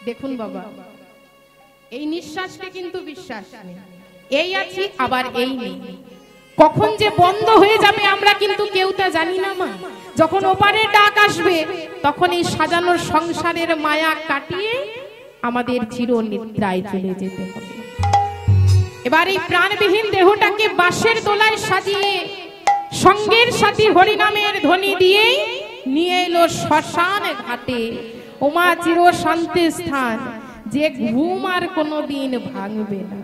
দেখুন বাবা, এই নিঃশ্বাসকে কিন্তু বিশ্বাস নেই, এই আছি আবার এই নেই, কখন যে বন্ধ হয়ে যাবে আমরা কিন্তু কেউ তা জানি না মা। যখন ওপারে ডাক আসবে তখন এই সাজানোর সংসারের মায়া কাটিয়ে আমাদের চিরনিদ্রায় চলে যেতে হবে। এবার এই প্রাণবিহীন দেহটাকে বাঁশের দোলায় সাজিয়ে সঙ্গের সাথী হরিনামের ধ্বনি দিয়ে নিয়ে এলো শ্মশান ঘাটে, ওমা চির শান্তি স্থান, যে ঘুম আর কোনোদিন ভাঙবে না।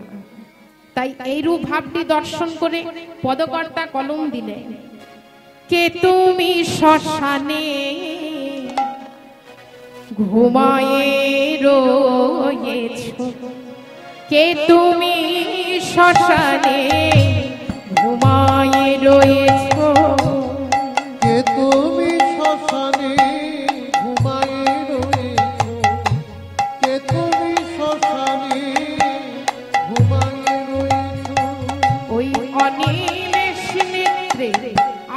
তাই এইরূপ ভাবটি দর্শন করে পদকর্তা কলম দিলেন, কে তুমি শ্মশানে ঘুমায়ে রয়েছো, কে তুমি শ্মশানে ঘুমায়ে রয়েছো, কে তুমি শ্মশানে ঘুমায়ে রয়েছো, কে তুমি শ্মশানে ঘুমায়ে রয়েছো। ওই অনিমেষ নেত্রে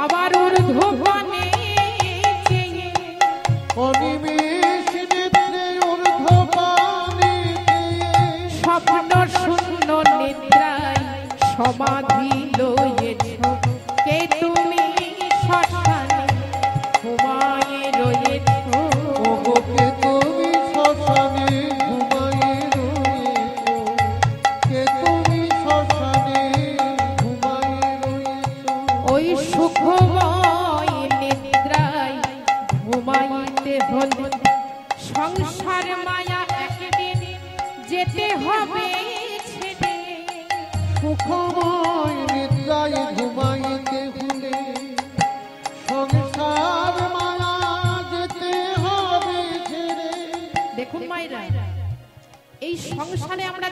আবার ঊর্ধ্ববনে চেয়ে, অনিমেষ নেত্রে ঊর্ধ্বপানে স্বপ্ন শূন্য নিদ্রায় সমাধি লয়েছো, কে তুমি শ্মশানে ঘুমায়ে রয়েছো, ওগো কে তুমি শ্মশানে ঘুমায়ে রয়েছো, কে তুমি শ্মশানে ঘুমায়ে রয়েছো। ওই সুখময় নিদ্রায় ঘুমাইতে হলে সংসার মায়া একদিন যেতে হবে ছেড়ে, সুখময় নিদ্রায় ঘুমাইতে হলে সংসার মায়া যেতে হবে ছেড়ে। দেখুন মায়েরা, এই সংসারে আমরা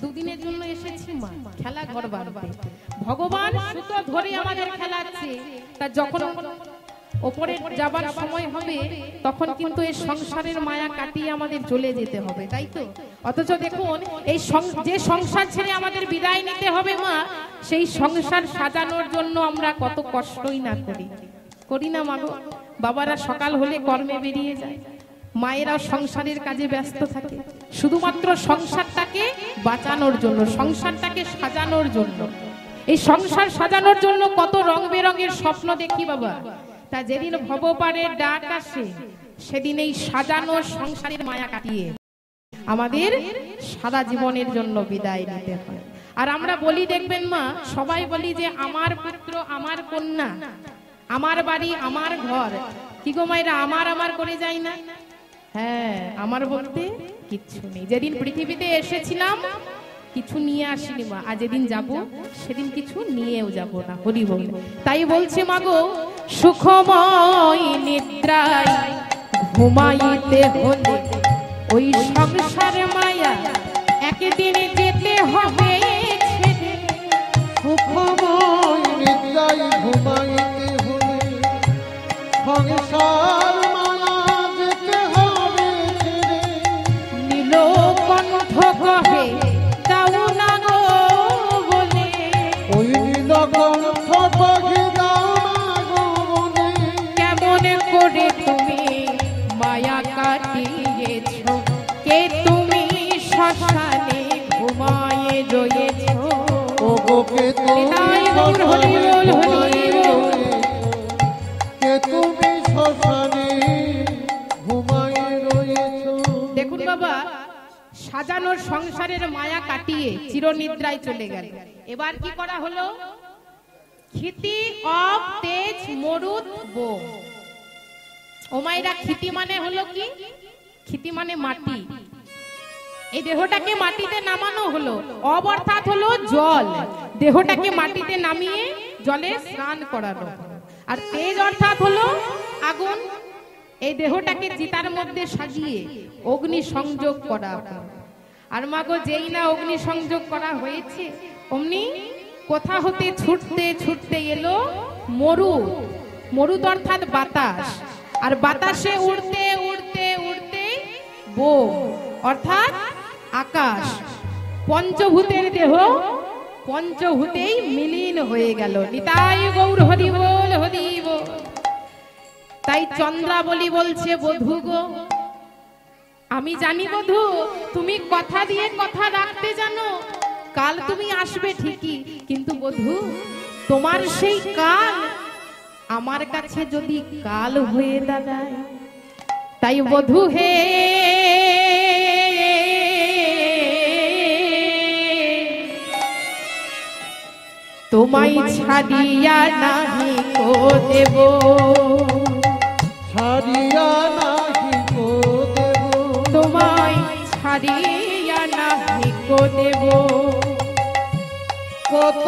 দুদিনের জন্য এসেছি মা, খেলা ঘর বাঁধতে। ভগবান সুতো ধরে আমাদের খেলাচ্ছে, তা যখন ওপরে যাবার সময় হবে তখন কিন্তু এই সংসারের মায়া কাটিয়ে আমাদের চলে যেতে হবে, তাই তো? অথচ দেখুন, এই যে সংসার ছেড়ে আমাদের বিদায় নিতে হবে মা, সেই সংসার সাজানোর জন্য আমরা কত কষ্টই না করি না মা গো। বাবারা সকাল হলে কর্মে বেরিয়ে যায়, মায়েরা সংসারের কাজে ব্যস্ত থাকে, শুধুমাত্র সংসারটাকে বাঁচানোর জন্য, সংসারটাকে সাজানোর জন্য। এই সংসার সাজানোর জন্য কত রং বেরঙের স্বপ্ন দেখি বাবা। তা যেদিন ভবপারের ডাক আসে সেদিন এই সাজানো সংসারের মায়া কাটিয়ে আমাদের সারা জীবনের জন্য বিদায় নিতে হয়। আর আমরা বলি, দেখবেন মা, সবাই বলি যে আমার পুত্র আমার কন্যা, আমার বাড়ি আমার ঘর, কি গো মায়েরা, আমার করে যাই না? হ্যাঁ, আমার বলতে কিচ্ছু নেই। যেদিন পৃথিবীতে এসেছিলাম কিছু নিয়ে আসিনি মা, আর যেদিন যাব সেদিন কিছু নিয়েও যাব না, হরি বল। তাই বলছে মা গো, সুখময় নিদ্রায় ঘুমাইতে হলে ওই সংসার মায়া একদিন যেতে হবে ছেড়ে, সুখময় নিদ্রায় ঘুমাইতে হলে সংসার মায়া যেতে হবে ছেড়ে। নীলকণ্ঠ কহে দাও না গো বলে, ওই নীলকণ্ঠ কহে দাও না গো বলে, কেমন করে তুমি মায়া কাটিয়েছো, কে তুমি শ্মশানে ঘুমায়ে রয়েছো, ওগো কে তুমি শ্মশানে ঘুমায়ে রয়েছো, কে তুমি শ্মশানে ঘুমায়ে রয়েছো। দেখুন বাবা, সাজানোর সংসারের মায়া কাটিয়ে চিরনিদ্রায় চলে গেল। এবার কি করা হলো? ক্ষিতি অব তেজ মরুদ বো। ও মায়েরা, ক্ষিতি মানে হলো কি? ক্ষিতি মানে মাটি। এই দেহটাকে মাটিতে নামানো হলো। অব অর্থাৎ হলো জল, দেহটাকে মাটিতে নামিয়ে জলে স্নান করানো। আর তেজ অর্থাৎ হলো আগুন, এই দেহটাকে চিতার মধ্যে সাজিয়ে অগ্নি সংযোগ করা। আর মাগো, যেই না অগ্নি সংযোগ করা হয়েছে অমনি কোথা হতে ছুটতে ছুটতে এলো মরুদ। মরুদ অর্থাৎ বাতাস, আর বাতাসে উড়তে উড়তে উড়তে বো অর্থাৎ আকাশ। পঞ্চভূতের দেহ পঞ্চভূতেই মিলিন হয়ে গেল। নিতাই গৌর হরি বল, হরি বল। তাই চন্দ্রাবলী বলছে, বধূ গো আমি জানি বধূ তুমি কথা দিয়ে কথা রাখতে জানো, কাল তুমি আসবে ঠিকই, কিন্তু বধূ তোমার সেই কাল আমার কাছে যদি কাল হয়ে দাঁড়ায়, তাই বধূ হে তোমায় ছাড়িয়া নাহি কো দেব, ছাড়িয়া নাহি কো দেব, তোমায় ছাড়িয়া নাহি কো দেব। কত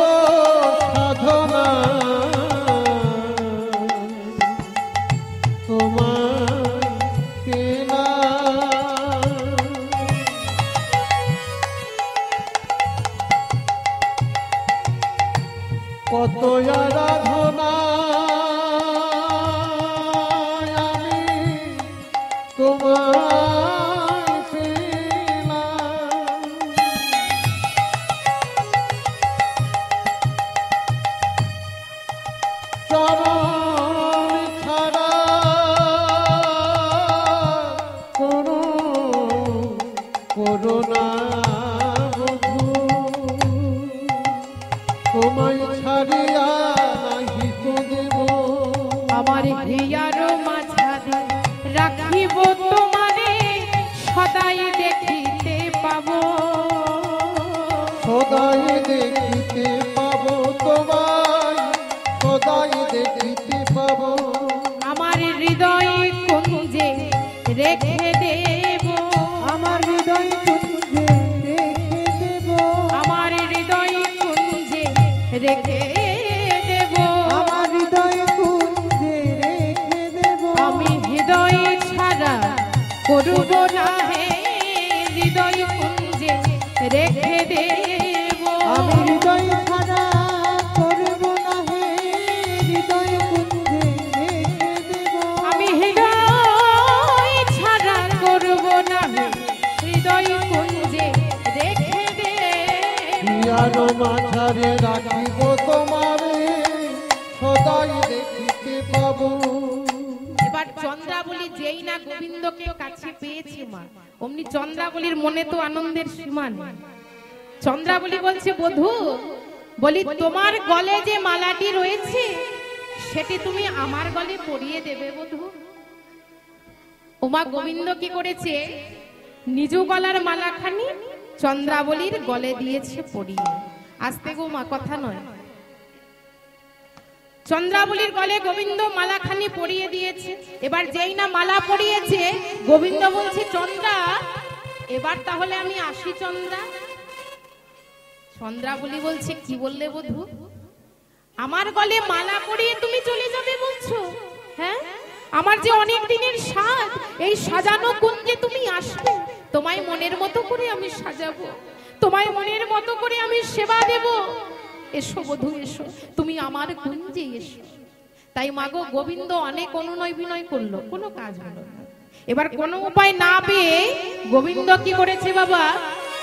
সাধনা তোমায় কেনা, কত আরাধনা আমি তোমায় পেলাম, চরণ ছাড়া কোনো করুণা বধূ, তোমায় ছাড়িয়া নাহি কো দেব, আমার হিয়ার মাঝারে রাখিব তোমারে, সদাই দেখিতে পাবো, সদাই দেখিতে পাবো তোমায়, সদাই দেখিতে পাবো, আমার হৃদয় কুঞ্জে রেখে দেব, আমার হৃদয় কুঞ্জে রেখে দেব, আমার হৃদয় কুঞ্জে রেখে দেব, আমার হৃদয় কুঞ্জে রেখে দেব, আমি হৃদয় ছাড়া করব না হে, হৃদয় কুঞ্জে রেখে দেব, আমি হৃদয় ছাড়া করব না হে, হৃদয় কুঞ্জে রেখে দেব, আমি হৃদয় ছাড়া করব না হে, হৃদয় কুঞ্জে রেখে দেব। হিয়ার মাঝারে রাখিব তোমারে, সদাই দেখিতে পাবো, এবার চন্দ্রাবলী যেই না গোবিন্দকে কাছে পেয়েছে মা, অমনি চন্দ্রাবলীর মনে তো আনন্দের সীমা নেই। চন্দ্রাবলী বলছে বধূ, বলি তোমার গলে যে মালাটি রয়েছে সেটি তুমি আমার গলে পরিয়ে দেবে বধূ। ওমা গোবিন্দ কি করেছে, নিজ গলার মালাখানি চন্দ্রাবলীর গলে দিয়েছে পরিয়ে। আস্তে গো মা, কথা নয়। চন্দ্রাবলীর গলে গোবিন্দ মালাখানি পরিয়ে দিয়েছে। এবার যেই না মালা পরিয়েছে, গোবিন্দ বলছে চন্দ্রা এবার তাহলে আমি আসি চন্দ্রা। চন্দ্রাবলী বলছে কি বললে বধূ, আমার গলে মালা পরিয়ে তুমি চলে যাবে বলছো? হ্যাঁ, আমার যে অনেক দিনের সাজ, এই সাজানো কুঞ্জে তুমি আসবে, তোমায় মনের মতো করে আমি সাজাবো, তোমায় মনের মতো করে আমি সেবা দেব। এসো বধূ এসো, তুমি আমার কুঞ্জে এসো। তাই মাগো গোবিন্দ অনেক অনুনয় বিনয় করলো, কোনো কাজ হলো না। এবার কোনো উপায় না পেয়ে গোবিন্দ কি করেছে বাবা,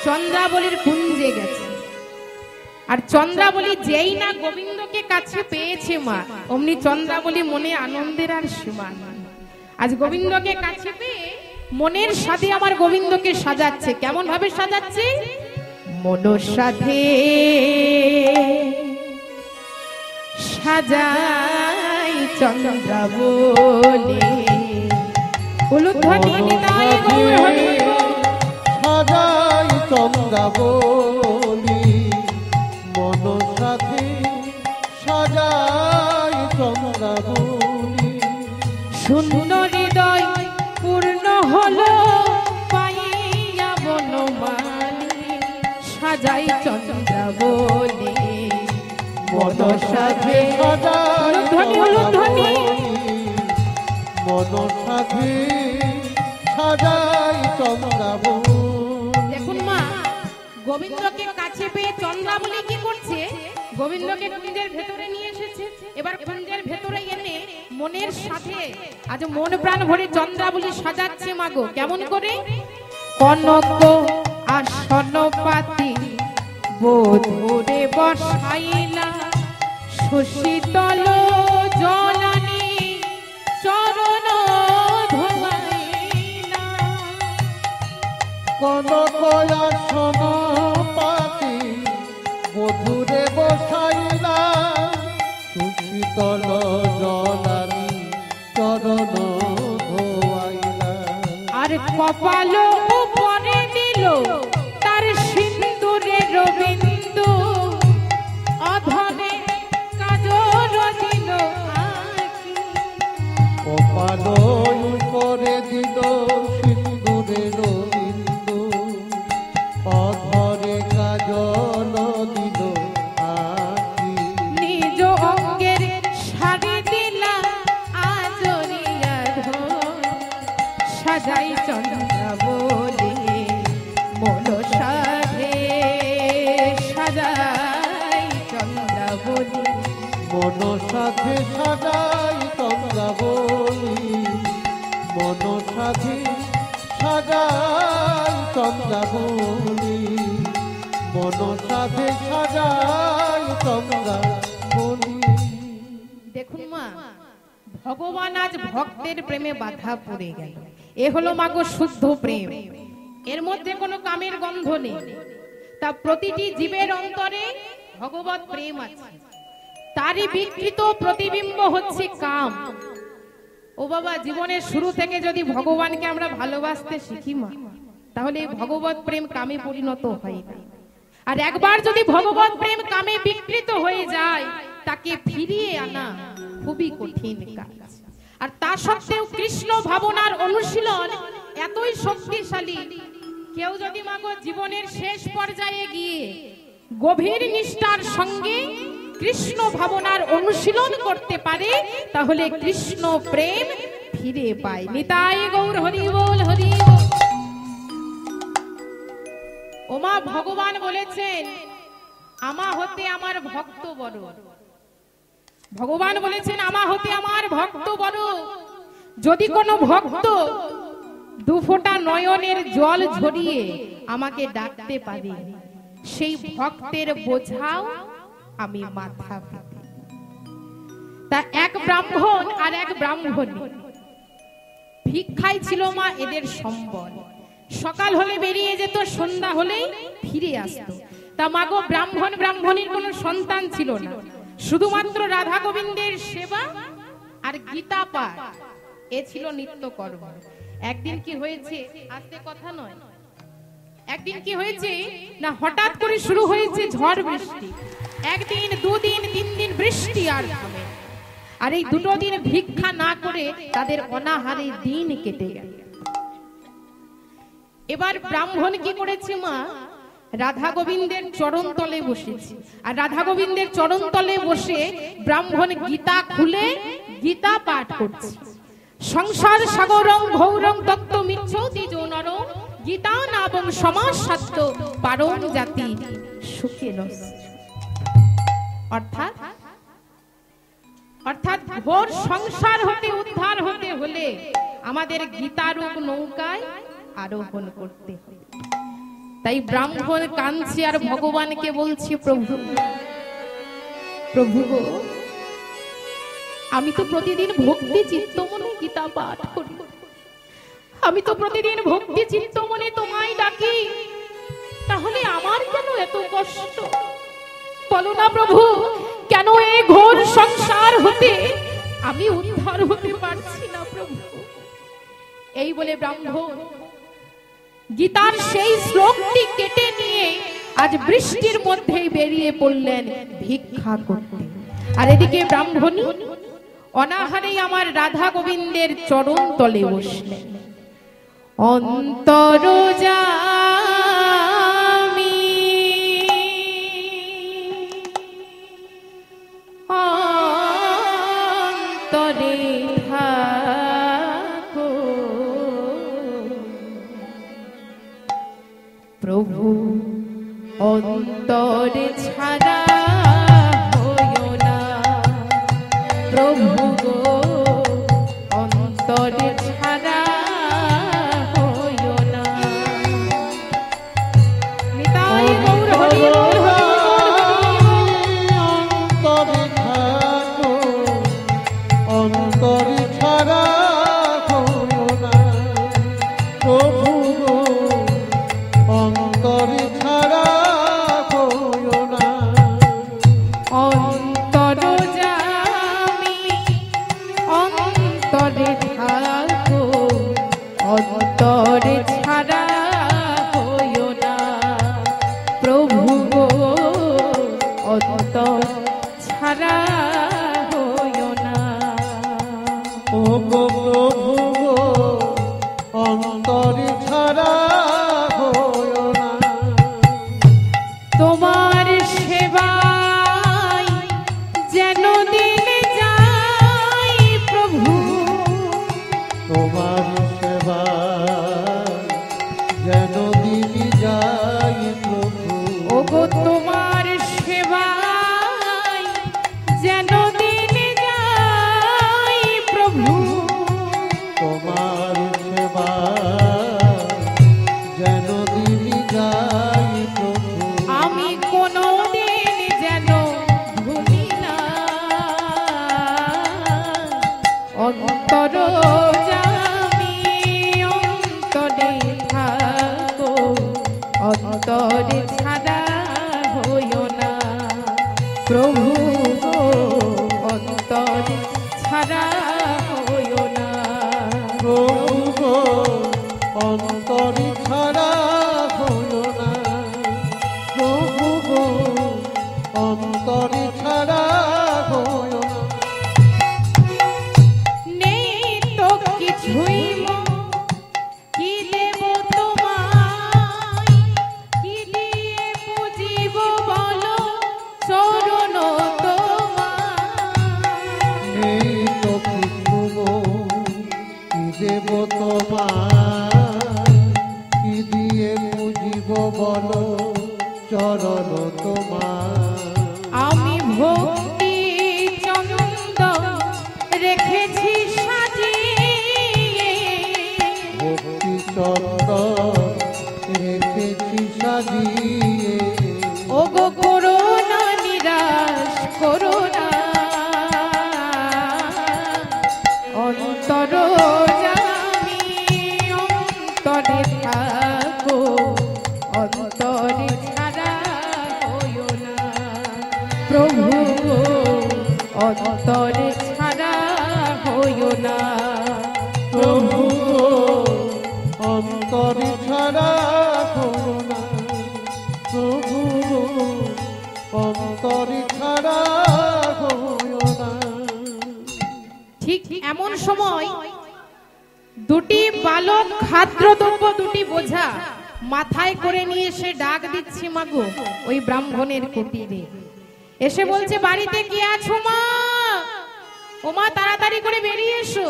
চন্দ্রাবলীর কুঞ্জে গেছে। আর চন্দ্রাবলী যেই না গোবিন্দকে কাছে পেয়েছে মা, অমনি চন্দ্রাবলী মনে আনন্দের আর সীমা নেই। আজ গোবিন্দকে কাছে পেয়ে মনের সাথে আমার গোবিন্দকে সাজাচ্ছে। কেমন ভাবে সাজাচ্ছে? মনের সাথে সাজাই চন্দ্রাবলী, উলুধ্বনি নিতাই গৌর হরি সাজাই চন্দ্রাবলী, মন সাথে সাজাই চন্দ্রাবলী, শূন্য হৃদয় পূর্ণ হলো পাইয়া বনমালী, সাজাই চন্দ্রাবলী, মন সাথে সাজাই উলুধ্বনি, মন সাথে সাজাই চন্দ্রাবলী। দেখুন মা, গোবিন্দকে কাছে পেয়ে চন্দ্রাবলী কি করছে, গোবিন্দকে কুঞ্জের ভেতরে নিয়ে এসেছে। এবার কুঞ্জের ভেতরে এনে মনের সাথে আজ মন প্রাণ ভরে চন্দ্রাবলী সাজাচ্ছে মাগো। কেমন করে? কনক আসন পাতি বধূরে বসাইলা, সুশীতল জলানি চরণ ধোয়াইলা, কনকয়া সমাপাতি মধুরে বসাইলা সুশীতল জলানি চরণ ধোয়াইলা। আর কপাল উপরে দিল তার সিন্দুরের বিন্দু, অধরে কাজল দিল আঁকি। কপাল উপরে দিল সিন্দুরের বিন্দু, অধরে কাজল দিল আঁকি। নিজ অঙ্গের শাড়ি দিলা আজরিয়া ধর, সাজাই চন্দ্রাবলী মন সাধে, সাজাই চন্দ্রাবলী মন সাথে সাজাই চন্দ্রাবলী, মন সাথে সাজাই চন্দ্রাবলী, মন সাথে সাজাই চন্দ্রাবলী। দেখুন মা, ভগবান আজ ভক্তের প্রেমে বাধা পড়ে গেল। এ হলো মাগো শুদ্ধ প্রেম, এর মধ্যে কোনো কামের গন্ধ নেই। তা প্রতিটি জীবের অন্তরে ভগবত প্রেম আছে, তারই বিকৃত প্রতিবিম্ব হচ্ছে কাম। ও বাবা, জীবনের শুরু থেকে যদি ভগবানকে আমরা ভালোবাসতে শিখি মা, তাহলে ভগবত প্রেম কামে পরিণত হয় না। আর একবার যদি ভগবত প্রেম কামে বিকৃত হয়ে যায়, তাকে ফিরিয়ে আনা খুবই কঠিন কাজ। আর তা সত্ত্বেও কৃষ্ণ ভাবনার অনুশীলন এতই শক্তিশালী, কেউ যদি মাগো জীবনের শেষ পর্যায়ে গিয়ে গভীর নিষ্ঠার সঙ্গে কৃষ্ণ ভাবনার অনুশীলন করতে পারে, তাহলে কৃষ্ণ প্রেম ফিরে পায়। নিতাই গৌর হরি বল, হরি বল। ওমা, ভগবান বলেছেন আমা হতে আমার ভক্ত বড়। ভগবান বলেছেন আমা হতে আমার ভক্ত বড়। যদি কোনো ভক্ত দু ফোঁটা নয়নের জল ঝরিয়ে আমাকে ডাকতে পারে, সেই ভক্তের বোঝাও আমি মাথা পেতে। তা এক ব্রাহ্মণ আর এক ব্রাহ্মণী ভিক্ষায় ছিল মা এদের সম্বল। সকাল হলে বেরিয়ে যেত, সন্ধ্যা হলেই ফিরে আসতো। তা মাগো, ব্রাহ্মণ ব্রাহ্মণীর কোনো সন্তান ছিল না, শুধুমাত্র রাধা গোবিন্দের সেবা আর গীতা পাঠ, এ ছিল নিত্য কর্ম। একদিন কি হয়েছে, আজকে কথা নয়, একদিন কি হয়েছে না, হঠাৎ করে শুরু হয়েছে ঝড় বৃষ্টি। একদিন, দুদিন, 3 দিন বৃষ্টি আর থামে। আর এই দুটো দিন ভিক্ষা না করে তাদের অনাহারে দিন কেটে গেল। এবার ব্রাহ্মণ কি করেছে মা, রাধা গোবিন্দের চরণ তলে বসেছে। আর রাধা গোবিন্দের চরণ তলে বসে ব্রাহ্মণ গীতা খুলে গীতা পাঠ করছে। সংসার সাগরং ঘৌরং তত্ত্ব মিচ্ছতি যৌনর, গীতা নাবং সমাসাত্য পারং জাতি সুখেন। অর্থাৎ ঘোর সংসার হতে উদ্ধার হতে হলে আমাদের গীতারূপ নৌকায় আরোহণ করতে হবে। তাই ব্রাহ্মণ কাঁদছে আর ভগবানকে বলছে, প্রভু প্রভু গো, আমি তো প্রতিদিন ভক্তি চিত্তমনে গীতা পাঠ করি, আমি তো প্রতিদিন ভক্তি চিত্তমনে তোমায় ডাকি, তাহলে আমার কেন এত কষ্ট? বলো না প্রভু, কেন এই ঘোর সংসার হতে আমি উদ্ধার হতে পারছি না প্রভু? এই বলে ব্রাহ্মণ গীতার সেই শ্লোকটি কেটে নিয়ে আজ বৃষ্টির মধ্যেই বেরিয়ে পড়লেন ভিক্ষা করতে। আর এদিকে ব্রাহ্মণী অনাহারেই আমার রাধা গোবিন্দের চরণ তলে বসলেন। অন্তর জামি অন্তরে থাকো প্রভু, অন্তরে ছাড়া হইও না প্রভু গো, অন্তরে ছাড়া হইও না। নিতাই গৌর হরি বল, অন্তরে থাকো, অন্তরে ছাড়া হইও না প্রভু গো, ছাড়া হইও না প্রভু গো, অন্তর ছাড়া হইও না। ও গো প্রভু গো, অন্তর ছাড়া হইও না। তোমার সেবায় যেন দিন যাই প্রভু, তোমার সেবা যেন দিন যাই প্রভু। ও গো তোমার সেবায় যেন দিন যাই প্রভু, তোমার সেবা যেন দিন যাই প্রভু। আমি কোনো দিন যেন ভুলি না অন্তর জামি, অন্তরে থাকো, অন্তরে ছাড়া হইও না প্রভু গো, অন্তরে ছাড়া হইও না। প্রভু গো, অন্তর ছাড়া হইও না। প্রভু গো, অন্তর ছাড়া হইও না। নেই তো কিছুই কি দেব তোমায়, কি দিয়ে বুঝিব বলো চরণ তোমায়। এই তো কিছু গো, কি দেব তোমায়, কি দিয়ে বুঝিব বলো চরণ তোমার। আমি ভক্তি চন্দন রেখেছি সাজিয়ে, ভক্তি চন্দন রেখেছি সাজিয়ে। ও গো করুণা নিরাশ করুণা, অন্তর জামি, অন্তরে থাকো, অন্তরে ছাড়া হইও না প্রভু, অন্তরে ছাড়া হইও না প্রভু গো, অন্তর ছাড়া হইও না। প্রভু গো, অন্তর ছাড়া হইও না। ঠিক এমন সময় দুটি বালক খাদ্যদ্রব্য দুটি বোঝা মাথায় করে নিয়ে এসে ডাক দিচ্ছে মাগো ওই ব্রাহ্মণের কুটিরে। এসে বলছে, বাড়িতে কে আছো মা? ও মা, তাড়াতাড়ি করে বেরিয়ে এসো।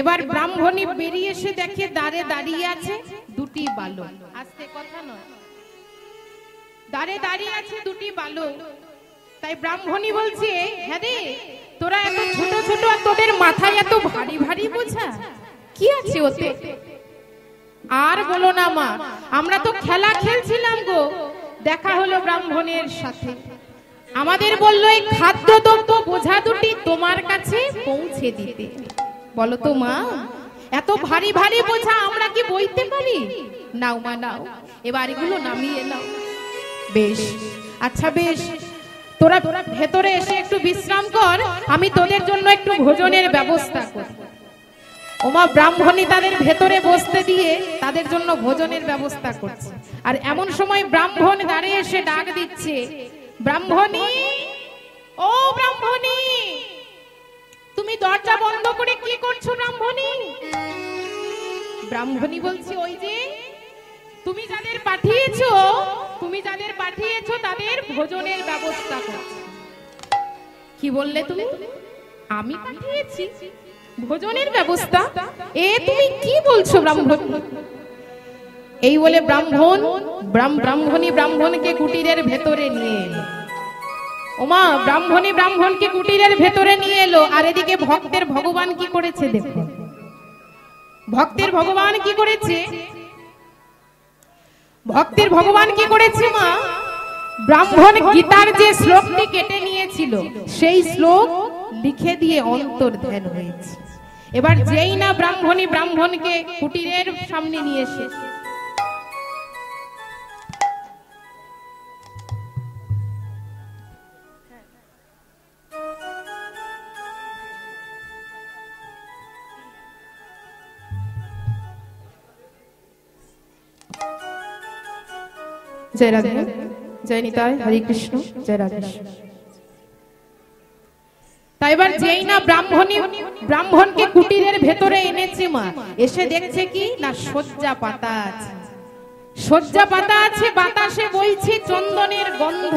এবার ব্রাহ্মণী বেরিয়ে এসে দেখে দ্বারে দাঁড়িয়ে আছে দুটি বালক। আস্তে কথা নয়, দ্বারে দাঁড়িয়ে আছে দুটি বালক। তাই ব্রাহ্মণী বলছে, হ্যাঁ রে, তোরা এত ছোট ছোট আর তোদের মাথায় এত ভারী ভারী বোঝা, কি আছে ওতে? আর বলো না মা, আমরা তো খেলা খেলছিলাম গো, দেখা হলো ব্রাহ্মণের সাথে। আমাদের বললো এই খাদ্যদ্রব্য বোঝা দুটি তোমার কাছে পৌঁছে দিতে। বলো তো মা, এত ভারী ভারী বোঝা আমরা কি বইতে পারি? নাও মা নাও, এবার এগুলো নামিয়ে নাও। বেশ, আচ্ছা বেশ, তোরা ভেতরে এসে একটু বিশ্রাম কর, আমি তোদের জন্য একটু ভোজনের ব্যবস্থা করি। ওমা ব্রাহ্মণী তাদের ভেতরে বসতে দিয়ে তাদের জন্য ভোজনের ব্যবস্থা করছে। আর এমন সময় ব্রাহ্মণ দাঁড়িয়ে এসে ডাক দিচ্ছে, ব্রাহ্মণী, ও ব্রাহ্মণী, তুমি দরজা বন্ধ করে কি করছো ব্রাহ্মণী? ব্রাহ্মণী বলছে, ওই যে তুমি যাদের পাঠিয়েছো তাদের ভোজনের ব্যবস্থা করছি। কি বললে তুমি? আমি পাঠিয়েছি ভোজনের ব্যবস্থা? এ তুমি কি বলছো ব্রাহ্মণী? এই বলে ব্রাহ্মণী ব্রাহ্মণকে কুটিরের ভেতরে নিয়ে এলো। ওমা, ব্রাহ্মণী ব্রাহ্মণকে কুটিরের ভেতরে নিয়ে এলো। আর এদিকে ভক্তের ভগবান কি করেছে দেখো। ভক্তের ভগবান কি করেছে? ভক্তের ভগবান কি করেছে মা? ব্রাহ্মণ গীতার যে শ্লোকটি কেটে নিয়েছিল সেই শ্লোক লিখে দিয়ে অন্তর্ধান হয়েছে। এবার যেই না ব্রাহ্মণী ব্রাহ্মণকে কুটিরের সামনে নিয়ে এসে জয় রাধে, জয় নিতাই, হরে কৃষ্ণ, জয় রাধে। তাই এবার যেই না ব্রাহ্মণকে কুটিরের ভেতরে এনেছে মা, এসে দেখছে কি না সজ্জা পাতা আছে, সজ্জা পাতা আছে, বাতাসে বইছে চন্দনের গন্ধ,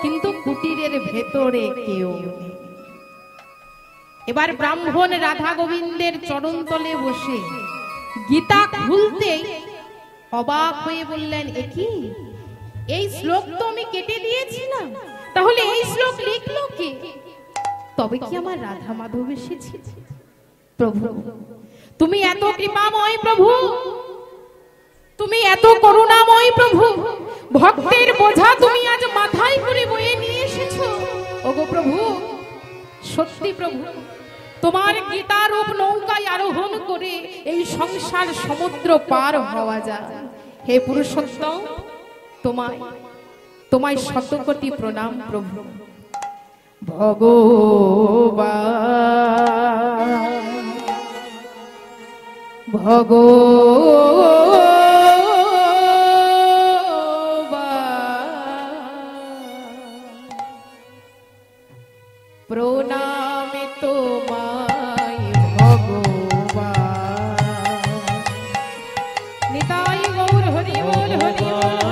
কিন্তু কুটিরের ভেতরে কেউ নেই। এবার ব্রাহ্মণ রাধা গোবিন্দের চরণ তলে বসে গীতা খুলতে অবাক হয়ে বললেন, একই এই শ্লোক তো আমি কেটে দিয়েছিলাম, তাহলে এই শ্লোক লিখলো কে? তবে কি আমার রাধা মাধব এসেছে? প্রভু তুমি এত কৃপাময়, প্রভু তুমি এত করুণাময়, প্রভু ভক্তের বোঝা তুমি আজ মাথায় করে বয়ে নিয়ে এসেছো। ওগো প্রভু, সত্যি প্রভু তোমার গীতারূপ নৌকায় আরোহণ করে এই সংসার সমুদ্র পার হওয়া যায়। হে পুরুষোত্তম, তোমায় শত কোটি প্রণাম প্রভু। ভগবান প্রণামে তোমায় ভগবান। নিতাই গৌর হরি বল, হরি বল।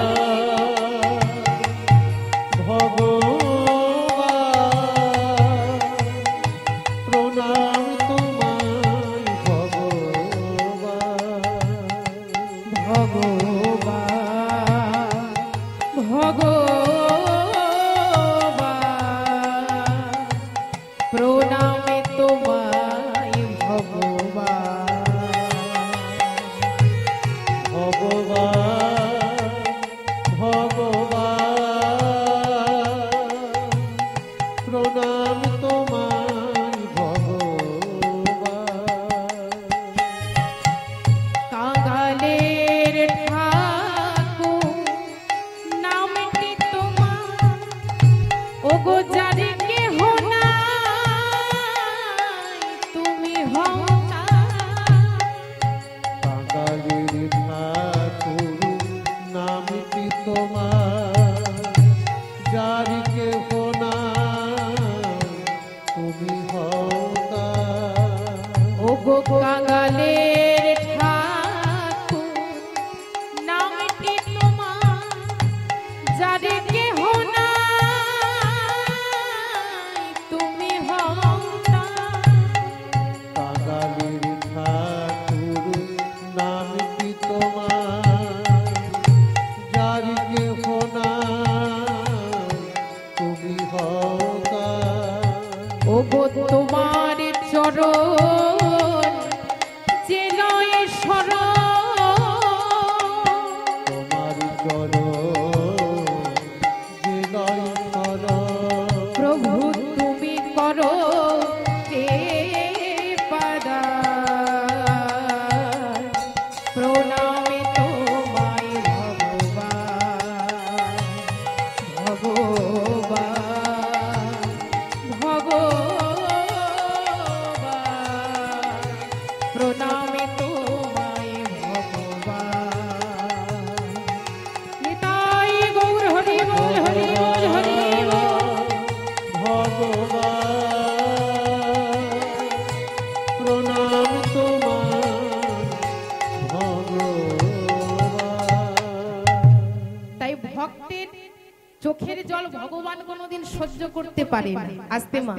চোখের জল ভগবান কোনোদিন সহ্য করতে পারে না। আস্তে মা,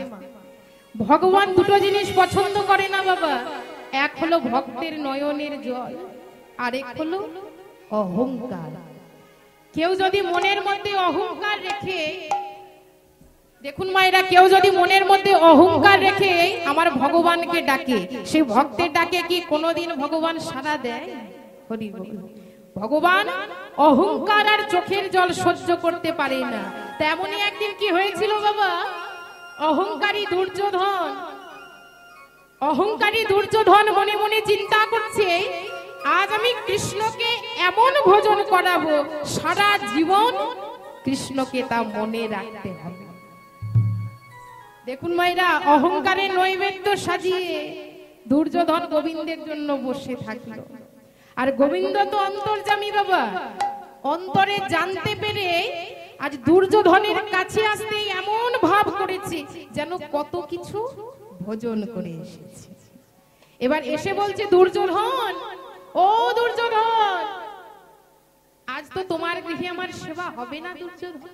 ভগবান দুটো জিনিস পছন্দ করে না বাবা, এক হলো ভক্তের নয়নের জল, আরেক হলো অহংকার। কেউ যদি মনের মধ্যে অহংকার রেখে, দেখুন মায়েরা, কেউ যদি মনের মধ্যে অহংকার রেখে আমার ভগবানকে ডাকে, সেই ভক্তের ডাকে কি কোনোদিন ভগবান সাড়া দেয়? হরি বল। ভগবান অহংকার আর চোখের জল সহ্য করতে পারে না। তেমনই একদিন কি হয়েছিল বাবা, অহংকারী দুর্যোধন মনে মনে চিন্তা করছে, আজ আমি কৃষ্ণকে এমন ভোজন করাবো সারা জীবন কৃষ্ণকে তা মনে রাখতে হবে। দেখুন মায়েরা, অহংকারের নৈবেদ্য সাজিয়ে দুর্যোধন গোবিন্দের জন্য বসে থাকলো। আর গোবিন্দ তো অন্তর্যামী বাবা, অন্তরে জানতে পেরে আজ দুর্যোধনের কাছে আসতে এমন ভাব করেছে যেন কত কিছু ভোজন করে এসেছে। এবার এসে বলছে, দুর্যোধন, ও দুর্যোধন, আজ তো তোমার গৃহে আমার সেবা হবে না দুর্যোধন।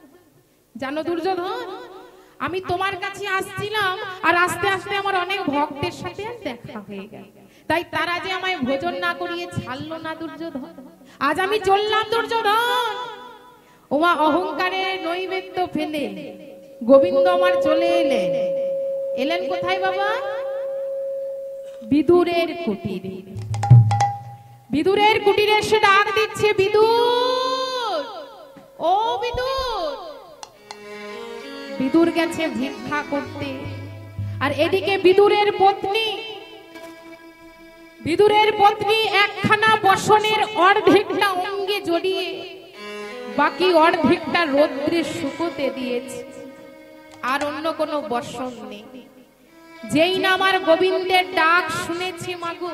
জানো দুর্যোধন, আমি তোমার কাছে আসছিলাম আর আস্তে আস্তে আমার অনেক ভক্তের সাথে দেখা হয়ে গেল, তাই তারা যে আমায় ভোজন না করিয়ে ছাড়লো না দুর্যোধন। আজ আমি চললাম দুর্যোধন। ওমা অহংকারে নৈবেদ্য ফেলে গোবিন্দ আমার চলে এলেন। এলেন কোথায় বাবা? বিদুরের কুটিরে। বিদুরের কুটিরে এসে ডাক দিচ্ছে, বিদুর, ও বিদুর। বিদুর গেছে ভিক্ষা করতে, আর এদিকে বিদুরের পত্নী একখানা বসনের অর্ধেকটা অঙ্গে জড়িয়ে বাকি অর্ধেকটা রৌদ্রে শুকোতে দিয়েছে, আর অন্য কোনো বসন নেই। যেই না আমার গোবিন্দের ডাক শুনেছি মাগো,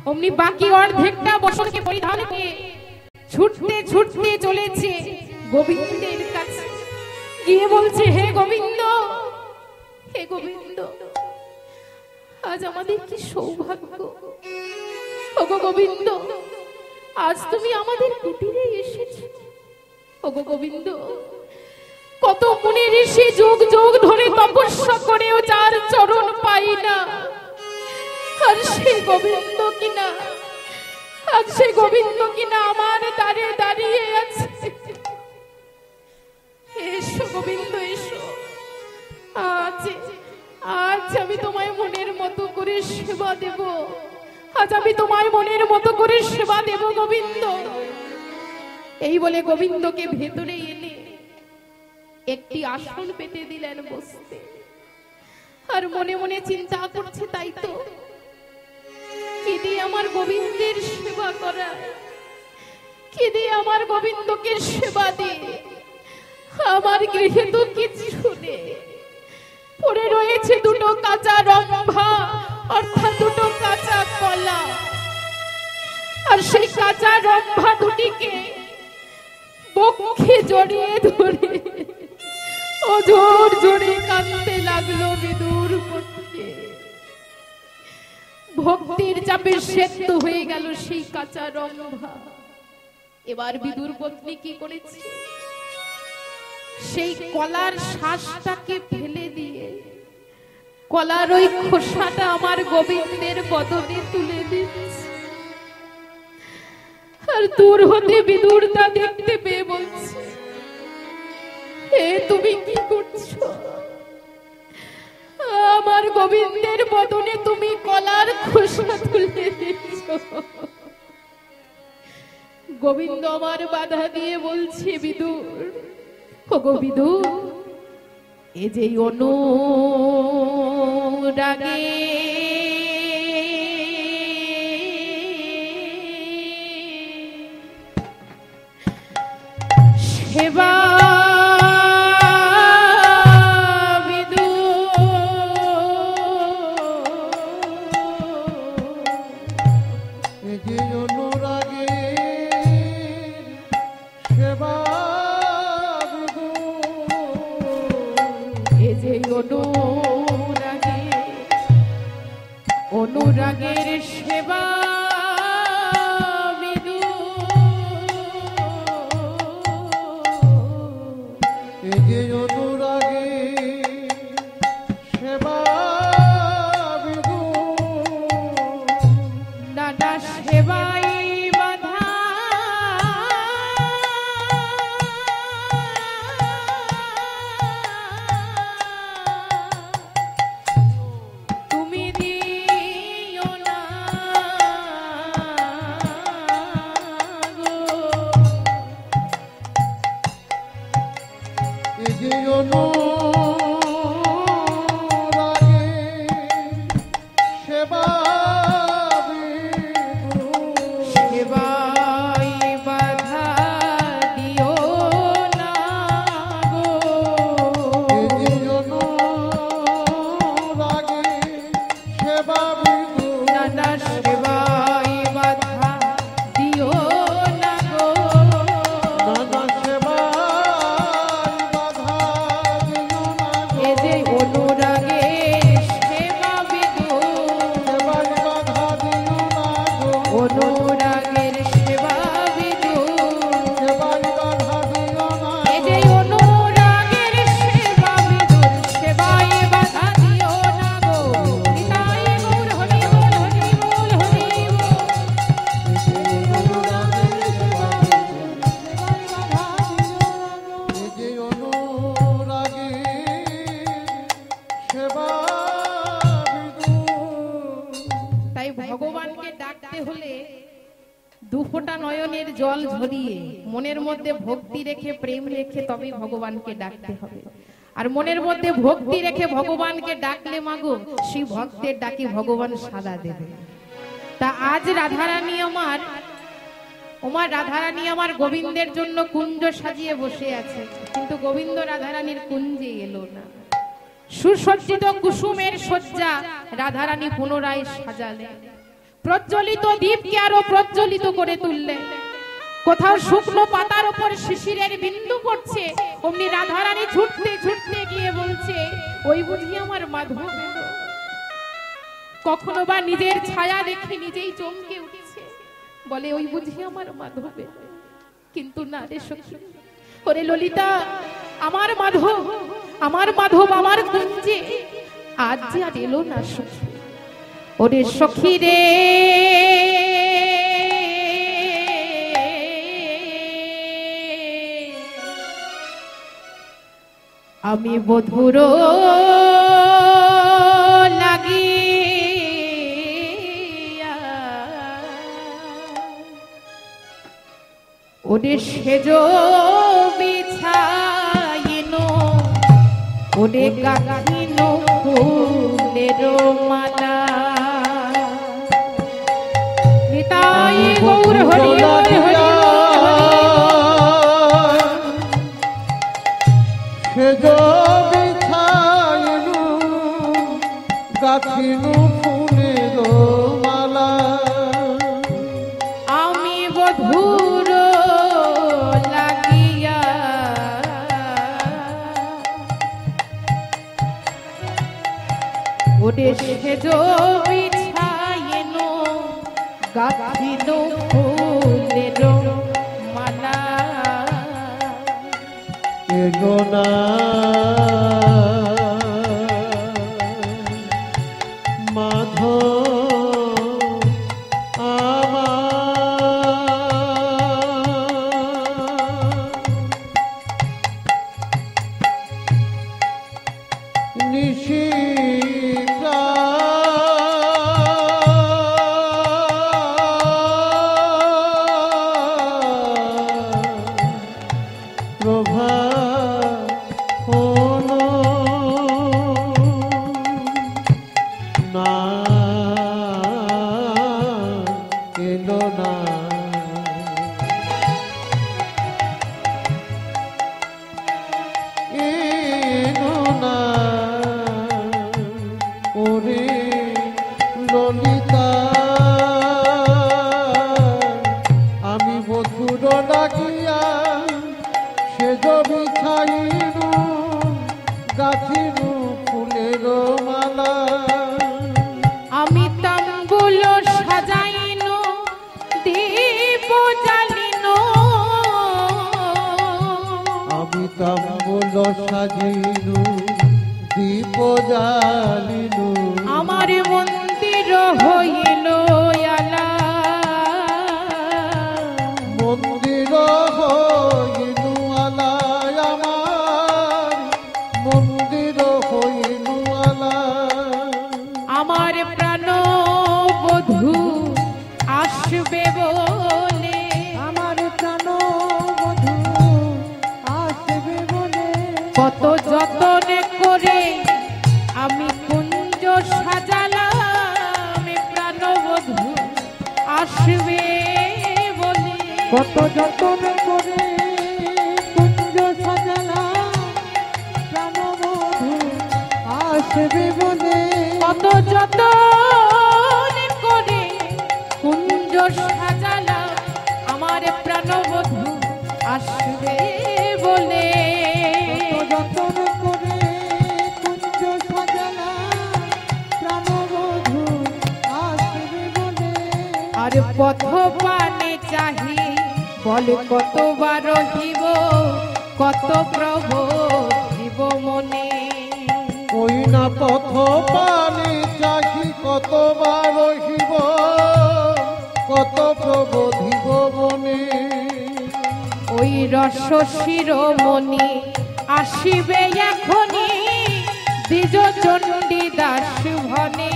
অমনি বাকি অর্ধেকটা বসনকে পরিধান করে ছুটতে ছুটতে চলেছে গোবিন্দের কাছে। গিয়ে বলছে, হে গোবিন্দ, হে গোবিন্দ, আজ আমাদের কি সৌভাগ্য। ওগো গোবিন্দ, আজ তুমি আমাদের কুটিরে এসেছো। ওগো গোবিন্দ, কত মুনি ঋষি যুগ যুগ ধরে তপস্যা করেও যার চরণ পাই না, আর সেই গোবিন্দ কিনা, আজ সেই গোবিন্দ কিনা আমার দ্বারে দাঁড়িয়ে আছে। এসো গোবিন্দ, এসো। আজ আমি তোমায় মনের মতো করে সেবা দেব। আজ আমি তোমায় মনের মতো করে সেবা দেব গোবিন্দ। এই বলে গোবিন্দকে ভেতরে এনে একটি আসন পেতে দিলেন বসতে। আর মনে মনে চিন্তা করছে, তাই তো, কি দিয়ে আমার গোবিন্দের সেবা করা, কি দিয়ে আমার গোবিন্দকে সেবা দিয়ে। আমার গৃহে তো কিছু নেই, পড়ে রয়েছে দুটো কাঁচা রম্ভা, অর্থাৎ দুটো কাঁচা কলা। আর সেই কাঁচা রম্ভা দুটিকে বক্ষে জড়িয়ে ধরে ও জোর জোরে কাঁদতে লাগলো বিদুর পত্নী। ভক্তির চাপে সেদ্ধ হয়ে গেল সেই কাঁচা রম্ভা। এবার বিদুর পত্নী কি করেছে, সেই কলার শ্বাসটাকে ফেলে দিয়ে কলার ওই খোসাটা আমার গোবিন্দের বদনে তুলে দিচ্ছে। আর দূর হতে বিদুর তা দেখতে পেয়ে বলছে, এ তুমি কি করছো? আমার গোবিন্দের বদনে তুমি কলার খোসা তুলে দিচ্ছ। গোবিন্দ আমার বাধা দিয়ে বলছে, বিদুর, ওগো বিদুর, এ যে অনুরাগে সেবা অনুরাগের সেবা বিদুর, ঝরিয়ে মনের মধ্যে ভক্তি রেখে প্রেম রেখে তবেই ভগবানকে ডাকতে হবে। আর মনের মধ্যে ভক্তি রেখে ভগবানকে ডাকলে মাগো সেই ভক্তের ডাকে ভগবান সাড়া দেবে। তা আজ রাধারানী রাধারানী আমার গোবিন্দের জন্য কুঞ্জ সাজিয়ে বসে আছে, কিন্তু গোবিন্দ রাধারানীর কুঞ্জে এলো না। সুসজ্জিত কুসুমের শয্যা রাধারানী পুনরায় সাজালেন, প্রজ্বলিত দীপকে আরো প্রজ্বলিত করে তুললেন। কোথাও শুকনো পাতার উপর শিশিরের বিন্দু পড়ছে, অমনি রাধারানী ছুটতে ছুটতে গিয়ে বলছে, ওই বুঝি আমার মাধব এলো। কখনো বা নিজের ছায়া দেখে নিজেই চমকে উঠছে, বলে ওই বুঝি আমার মাধব এলো। কিন্তু না রে সখী, ওরে ললিতা, আমার মাধব আমার কুঞ্জে আজ যে আর এলো না সখী। ওরে সখী রে, আমি বধুর লাগিয়া ওরে সেজ বিছাইন, ওরে গাখিন ফুলের মালা। নিতাই গৌর হরি হরি হরি। সেজ বিছাইনু গাথিনু ফুলের মালা, আমি বধুর লাগিয়া ওরে সেজ বিছাইন গাথিন ফুলের মালা। এলো না মাধব আমার নিশিকা প্রভা না এলো না। এলো না ওরে ললিতা, আমি বধুর লাগিয়া সেজ বিছাইনু গাথিনু ফুলের মালা। আমি তাম্বুল সাজাইন দীপ জ্বালিন, আমি তাম্বুল সাজিনু দীপ জ্বালিনু, আমার মন্দির হইল আলা। মন্দির হইনু আলা, আমার মন্দির হইনু আলা। আমার প্রাণ বধূ আসবে বলে, আমার প্রাণ বধূ আসবে বলে, কত যতন করে আমি কুঞ্জ সাজালাম। প্রাণ বধূ আসবে বলে, কত যতন করে কুঞ্জ সাজালাম, প্রাণ বধূ আসবে বলে, কত যতন করে কুঞ্জ সাজালাম, আমার প্রাণ বধূ আসবে বলে। যতন করে কুঞ্জ সাজালাম, প্রাণ বধূ আসবে বলে। আর পথ পানে চাহি বলে কতবার রহিব, কত প্রভু জীব মনে। ওই না পথ পানে চাহি কতবার রহিব, কত প্রবোধিব মনে। ওই রস শিরোমণি আসিবে এখনি দ্বিজ চণ্ডী দাস ভনে।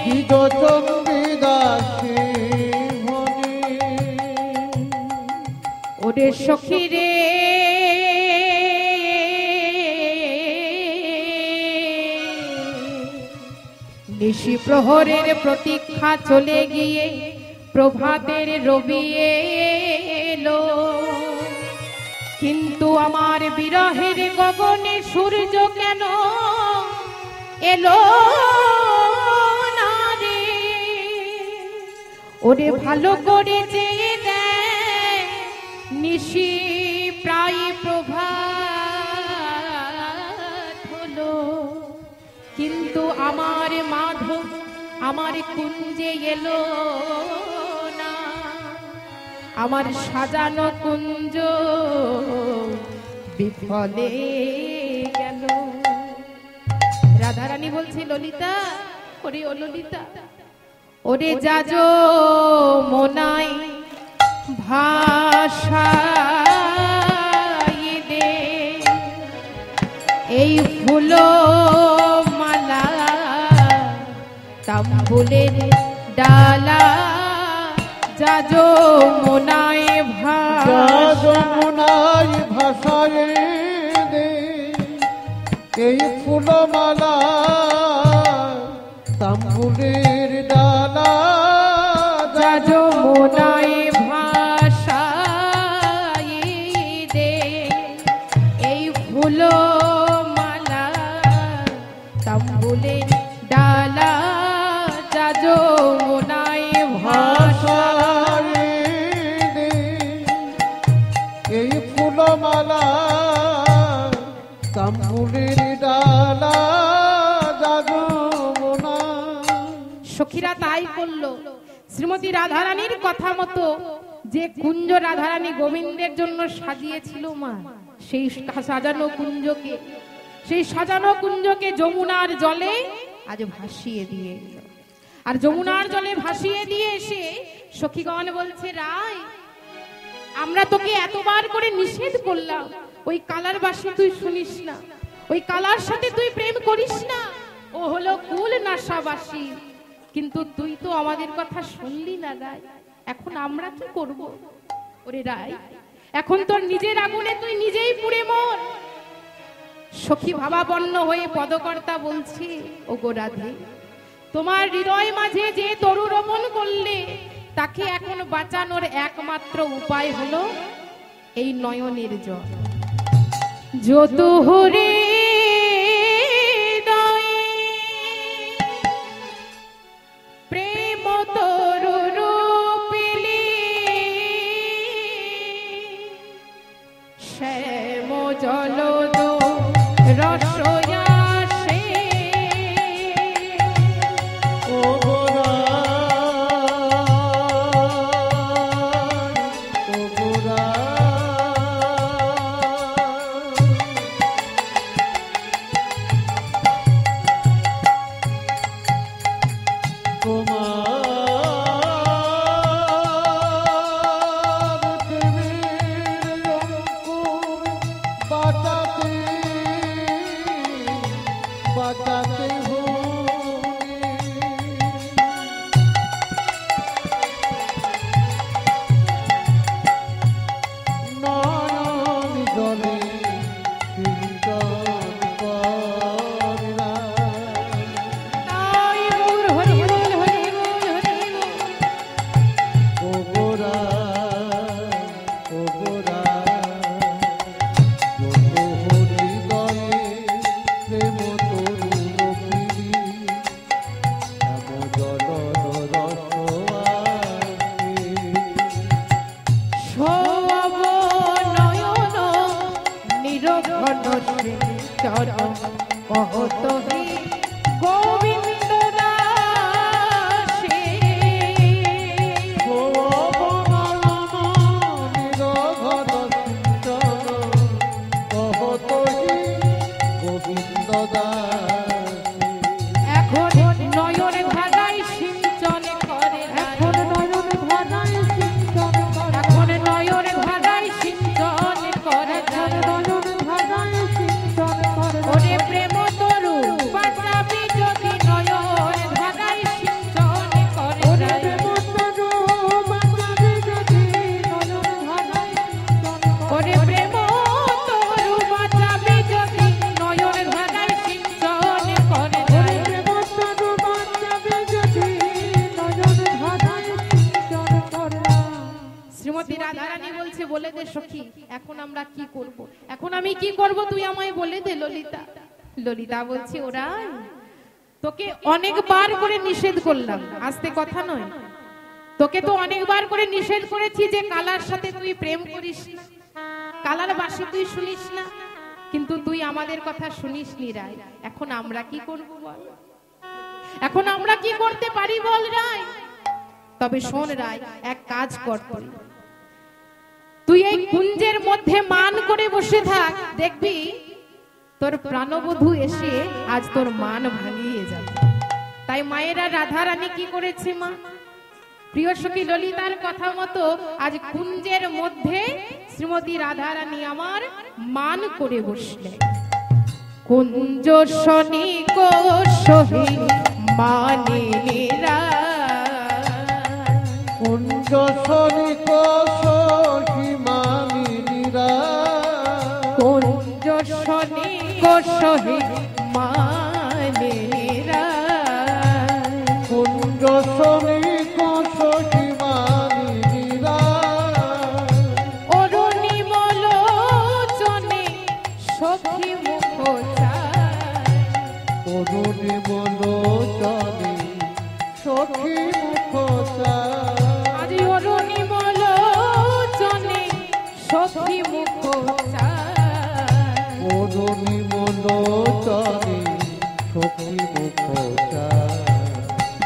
দ্বিজ চণ্ডী দাসী ভনে। ওরে সখী রে নিশি প্রহরের প্রতীক্ষা চলে গিয়ে প্রভাতের রবি এলো, কিন্তু আমার বিরহের গগনে সূর্য কেন এলো না রে। ওরে ভালো করে চেয়ে দেয় নিশি প্রায় প্রভাত হলো, কিন্তু আমার মাধব আমার কুঞ্জে এলো না। আমার সাজানো কুঞ্জ বিফলে গেল। রাধারানী বলছে ললিতা, ওরে ও ললিতা, ওরে যাজো মোনাই ভাষাই দে এই ফুল মালা তাম্বুলের ডালা, যাজো মোনাই ভাষায় দে এই ফুলমালা তাম্বুলের ডালা, যাজো মোনাই ভাষায় দে এই ফুল মালা তাম্বুলের ডালা, যাজো মোনাই ভাষায় দে এই ফুলমালা তাম্বুলের ডালা, যাজো মোনা। সখীরা তাই করলো। শ্রীমতী রাধারানীর কথা মতো যে কুঞ্জ রাধারানী গোবিন্দের জন্য সাজিয়েছিল মা, সেই সাজানো কুঞ্জকে যমুনার জলে আজ ভাসিয়ে দিয়ে এলো। আর যমুনার জলে ভাসিয়ে দিয়ে এসে সখীগণ বলছে, রায় আমরা তোকে এতবার করে নিষেধ করলাম, ওই কালার বাসি তুই শুনিস না, ওই কালার সাথে তুই প্রেম করিস না, ও হলো কুল নাশাবাসী, কিন্তু তুই তো আমাদের কথা শুনলি না রায়, এখন আমরা কি করব? ওরে রায়, এখন তোর নিজের আগুনে তুই নিজেই পুড়ে মর। সখী ভাবাপন্ন হয়ে পদকর্তা বলছে, ও গো রাধে, তোমার হৃদয় মাঝে যে তরু রোপণ করলে তাকে এখন বাঁচানোর একমাত্র উপায় হলো এই নয়নের জল। যত হরে প্রেম তরু রূপিলি শ্যাম জলদ রসয়াসে ওরে প্রেম তরু শ্রীমতী রাধারানী বলছে, বলে দে সখী, এখন আমরা কি করব? এখন আমি কি করব তুই আমায় বলে দে ললিতা। ললিতা বলছে, ওরাই তোকে অনেকবার করে নিষেধ করলাম, আস্তে কথা নয়, তোকে তো অনেকবার করে নিষেধ করেছি যে কালার সাথে তুই প্রেম করিস না, কালার বাসি তুই শুনিস না, কিন্তু তুই আমাদের কথা শুনিস নি রায়। এখন আমরা কি করব বল? এখন আমরা কি করতে পারি বল রায়? তবে শোন রায়, এক কাজ কর, তুই এই কুঞ্জের মধ্যে মান করে বসে থাক, দেখবি তোর প্রাণবধূ এসে আজ তোর মান ভাঙিয়ে যাবে। তাই মায়েরা রাধারানী কি করেছে মা? প্রিয় সখী ললিতার কথা মতো আজ কুঞ্জের মধ্যে শ্রীমতী রাধারানী আমার মান করে বসলেন। কুঞ্জ শনিক সহি মানে কুঞ্জ শনিক সহি মানিনীরা, কুঞ্জ শনিক সহি মানিনীরা, কুঞ্জ শনিক সহি মানিনীরা, অরুণিমল জনে সখী মুখ চায়, অরুণিমল জনে সখী মুখ চায়, আজ অরুণিমল জনে সখী মুখ চায়, অরুণিমল জনে সখী মুখ চায়,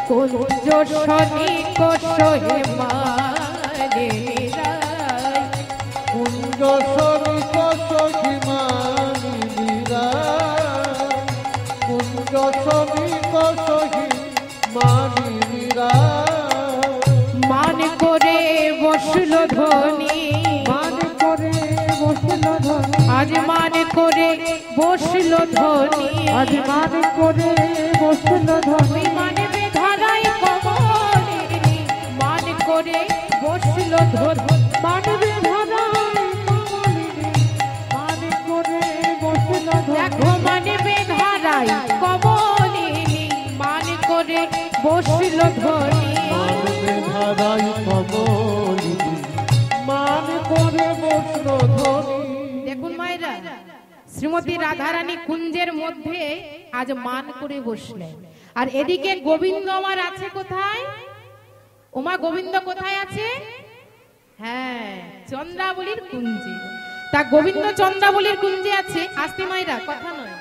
কুঞ্জ শনিক সহি মানিনীরা, কুঞ্জ শনিক সখী মানিনীরা, কুঞ্জ শনিক সখী মানিনীরা, মান করে বসল ধনী, মান করে বসল ধনী, আজ মান করে বসল ধনী, আজ মান করে বসল ধনী, ওই মানবে ধারায় কমলিনী, মান করে বসল ধনী, মানবে ধারায় কমলিনী, মান করে বসল ধনী, দেখো মানবে ধারায় কমলিনী, মান করে বসল ধনী, মানবে ধারায় কমলিনী, মান করে বসল ধনী। দেখুন মায়েরা, শ্রীমতী রাধারানী কুঞ্জের মধ্যে আজ মান করে বসলেন। আর এদিকে গোবিন্দ আমার আছে কোথায়? ওমা গোবিন্দ কোথায় আছে? হ্যাঁ, চন্দ্রাবলীর কুঞ্জে। তা গোবিন্দ চন্দ্রাবলীর কুঞ্জে আছে। আস্তে মায়েরা, কথা নয়।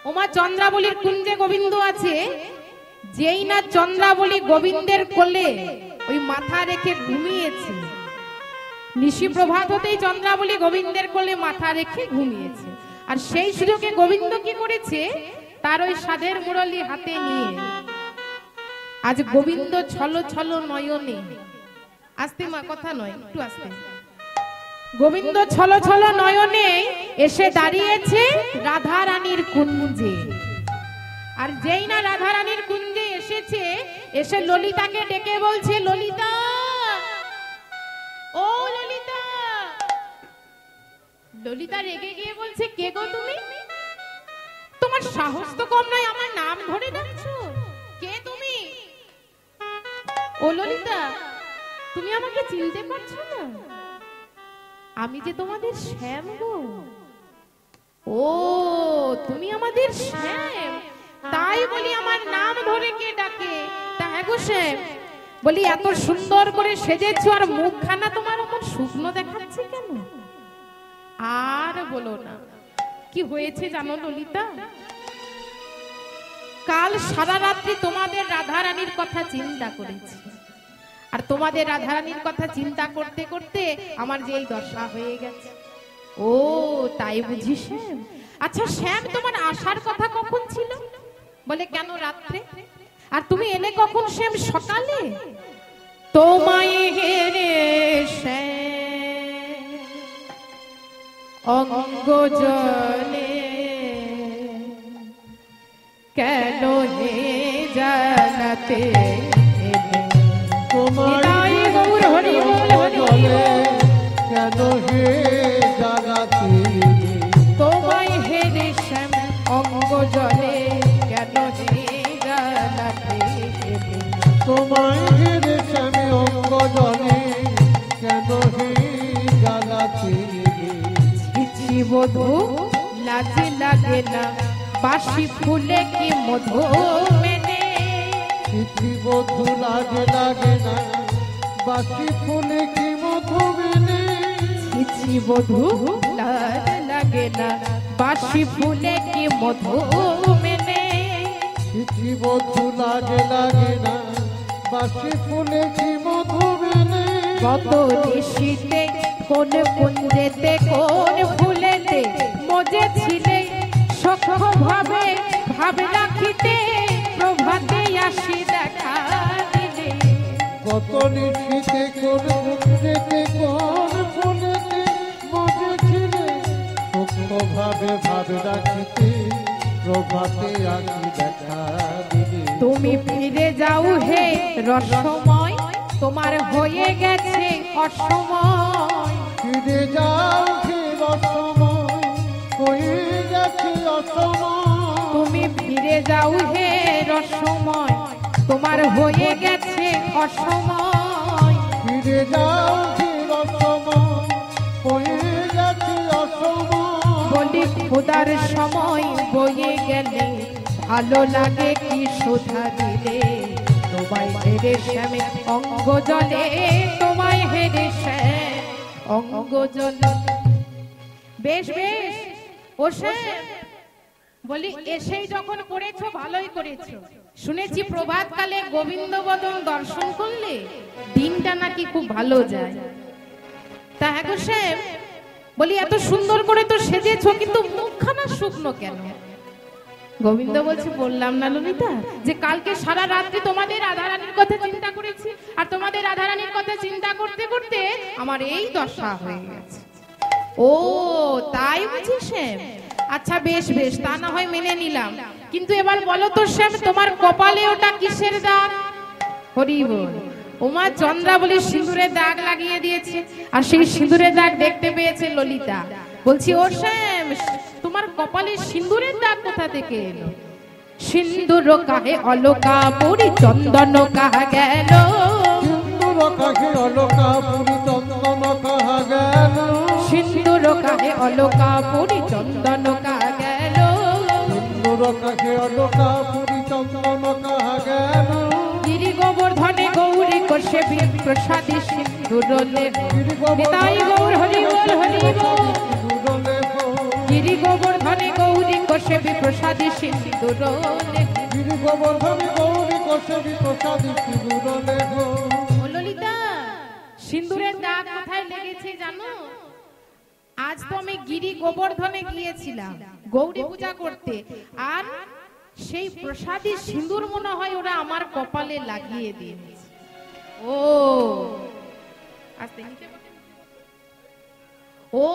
ওমা চন্দ্রাবলীর কুঞ্জে গোবিন্দ আছে। যেই না চন্দ্রাবলী গোবিন্দের কোলে ওই মাথা রেখে ঘুমিয়েছে, নিশি প্রভাত হতেই চন্দ্রাবলী গোবিন্দের কোলে মাথা রেখে ঘুমিয়েছে। আর সেই সুযোগে গোবিন্দ কি করেছে? তার ওই সাধের মুরলি হাতে নিয়ে আজ গোবিন্দ ছল ছল নয়নে, আস্তে মা, কথা নয়, একটু আস্তে, গোবিন্দ ছল ছল নয়নে এসে দাঁড়িয়েছে রাধা রানীর কুঞ্জে। আর যেই না রাধা রানীর কুঞ্জে এসেছে, এসে ললিতাকে ডেকে বলছে, ললিতা, ও ললিতা। ললিতা রেগে গিয়ে বলছে, কে গো তুমি? তোমার সাহস তো কম নয়, আমার নাম ধরে ডাকছো, কে তুমি? ও ললিতা, তুমি আমাকে চিনতে পারছো না? আমি যে তোমাদের শ্যাম গো। ও, তুমি আমাদের শ্যাম, তাই বলি আমার নাম ধরে কে ডাকে? তা হ্যাঁ গো শ্যাম, বলি এত সুন্দর করে সেজেছো আর মুখখানা তোমার অমন শুকনো দেখাচ্ছে কেন? আর বলো না, কি হয়েছে জানো ললিতা? কাল সারা রাত্রি তোমাদের রাধা রানীর কথা চিন্তা করেছি, আর তোমাদের রাধা রানীর কথা চিন্তা করতে করতে আমার যে এই দশা হয়ে গেছে। ও তাই বুঝি শ্যাম? আচ্ছা শ্যাম, তোমার আসার কথা কখন ছিল? বলে কেন রাত্রে? আর তুমি এলে কখন শ্যাম? সকালে। তোমায় হেরে শ্যাম অঙ্গ জলে কেন হে জানাতে তোমায় গৌর হরি বল হরি বল। কেন হে জাগাতে, তোমায় হেরে শ্যাম অঙ্গ জলে কেন হে জানাতে, তোমায় ঘিরে শ্যামী অঙ্গ জলে কেন বধূ লাজে লাগে না বাসি ফুলে কি মধু মেনে চিঠি বধূ লাজে লাগে না বাসি ফুলে কি মধু মেনে চিঠি বধূ লাজে লাগে না বাসি ফুলে কি মধু মেনে চিঠি বধূ লাজে লাগে না বাসি ফুলে কি মধু মেনে কত নিশীতে কোন কুঞ্জেতে কোন ফুলেতে মজে ছিলে সখ্য ভাবে ভাবে রাখিতে প্রভাতে আসি দেখা দিলে কত নিশীতে কোন কুঞ্জেতে কোন ফুলেতে মজে ছিলে সখ্য ভাবে ভাবে রাখিতে প্রভাতে আসি দেখা দিলে তুমি ফিরে যাও হে রসময় তোমার হয়ে গেছে অসময় ফিরে যাও হে রসময় হয়ে গেছে অসময় তুমি ফিরে যাও হে রসময় তোমার হয়ে গেছে অসময় ফিরে যাও হে রসময় হয়ে গেছে অসময় বলি খোদার সময় বয়ে গেলে ভালো লাগে কি সুধা দিলে তোমায় হেরে শ্যামে অঙ্গ জলে তোমায় হেরে শ্যাম অঙ্গ জলে বেশ বেশ ও শ্যাম বলি এসেই যখন করেছো ভালোই করেছো শুনেছি প্রভাত কালে গোবিন্দ বদন দর্শন করলে দিনটা নাকি খুব ভালো যায় তা হ্যাঁ গো শ্যাম বলি এত সুন্দর করে তো সেজেছো কিন্তু মুখখানা শুকনো কেন গোবিন্দ বলছে বললাম না ললিতা যে কালকে সারা রাত্রি তোমাদের রাধারানীর কথা চিন্তা করেছি আর তোমাদের রাধারানীর কথা চিন্তা করতে করতে আমার এই দশা হয়ে গেছে ও তাই বুঝি শ্যাম আচ্ছা বেশ বেশ তা না হয় মেনে নিলাম কিন্তু এবার বলো তো শ্যাম তোমার কপালে ওটা কিসের দাগ হরি বল ওমা চন্দ্রাবলী সিঁদুরের দাগ লাগিয়ে দিয়েছে আর সেই সিঁদুরের দাগ দেখতে পেয়েছে ললিতা বলছি ও শ্যাম তোমার কপালে সিঁদুরের দাগ কোথা থেকে এলো সিঁদুর কাহে অলকা পুরি চন্দন কাহা গেল সিন্দুর কাহে অলকা পুরি চন্দন কাহা গেল সিঁদুর কাহে অলকা পুরি চন্দন কাহা গেল সিন্দুর কাহে অলকা পুরি চন্দন কাহা গেল গিরি গোবর্ধনে গৌরী কোষে প্রসাদী সিঁদুর নিতাই গৌর হরি বল হরি বল গিরি গোবর্ধনে গৌরী কোষে প্রসাদী সিঁদুর গিরি গোবর্ধনে গৌরী কোষে প্রসাদী সিঁদুর লেখ ললিতা সিঁদুরের দাগ কোথায় লেগেছে জানো আজ তো আমি গিরি গোবর্ধনে গিয়েছিলাম গৌরী পূজা করতে আর সেই প্রসাদী সিঁদুর মনে হয় ওরা আমার কপালে লাগিয়ে দিয়েছে ও আস্তে নিচে ও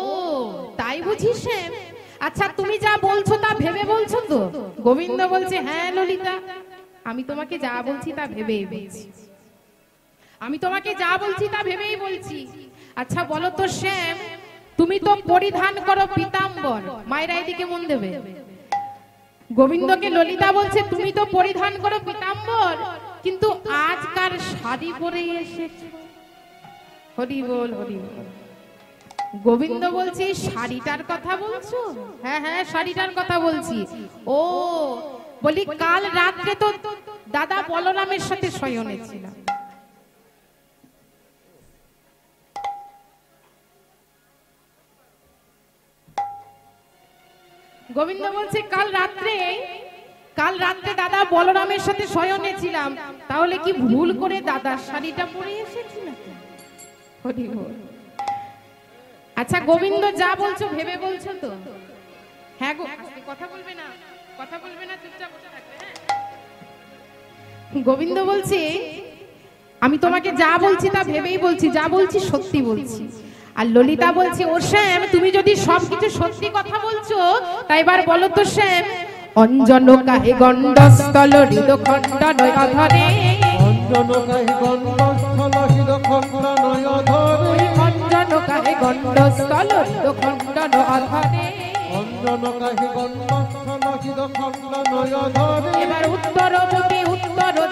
তাই বুঝিস আচ্ছা তুমি যা বলছো তা ভেবে বলছো তো গোবিন্দ বলছে হ্যাঁ ললিতা আমি তোমাকে যা বলছি তা ভেবেই বলছি আমি তোমাকে যা বলছি তা ভেবেই বলছি আচ্ছা বলো তো শ্যাম তুমি তো পরিধান করো পীতাম্বর মায়েরা এদিকে মন দেবে গোবিন্দকে ললিতা বলছে তুমি তো পরিধান করো পীতাম্বর কিন্তু আজকার শাড়ি পরে এসেছো হরি বল হরি বল গোবিন্দ বলছে শাড়িটার কথা বলছো হ্যাঁ হ্যাঁ শাড়িটার কথা বলছি ও বলি কাল রাত্রে তো দাদা বলরামের সাথে শয়নে ছিলাম গোবিন্দ বলছে কাল রাত্রে দাদা বলরামের সাথে শয়নে ছিলাম তাহলে কি ভুল করে দাদার শাড়িটা পরে এসেছি নাকি হরি বল আচ্ছা গোবিন্দ যা বলছো ভেবে বলছো তো হ্যাঁ গো কথা বলবে না চুপচাপ বসে থাকবে হ্যাঁ গোবিন্দ বলছে আমি তোমাকে যা বলছি তা ভেবেই বলছি যা বলছি সত্যি বলছি আর ললিতা বলছে ও শ্যাম তুমি যদি সবকিছু সত্যি কথা বলছো তাই এবার বলো তো শ্যাম অঞ্জন কাহে গণ্ডস্থল হৃদখণ্ড নয় অধরে অঞ্জন কাহে গণ্ডস্থল হৃদখণ্ড নয় অধরে অঞ্জন কাহে গণ্ডস্থল হৃদখণ্ড নয় অধরে অঞ্জন কাহে গণ্ডস্থল হৃদখণ্ড নয় অধরে এবার উত্তর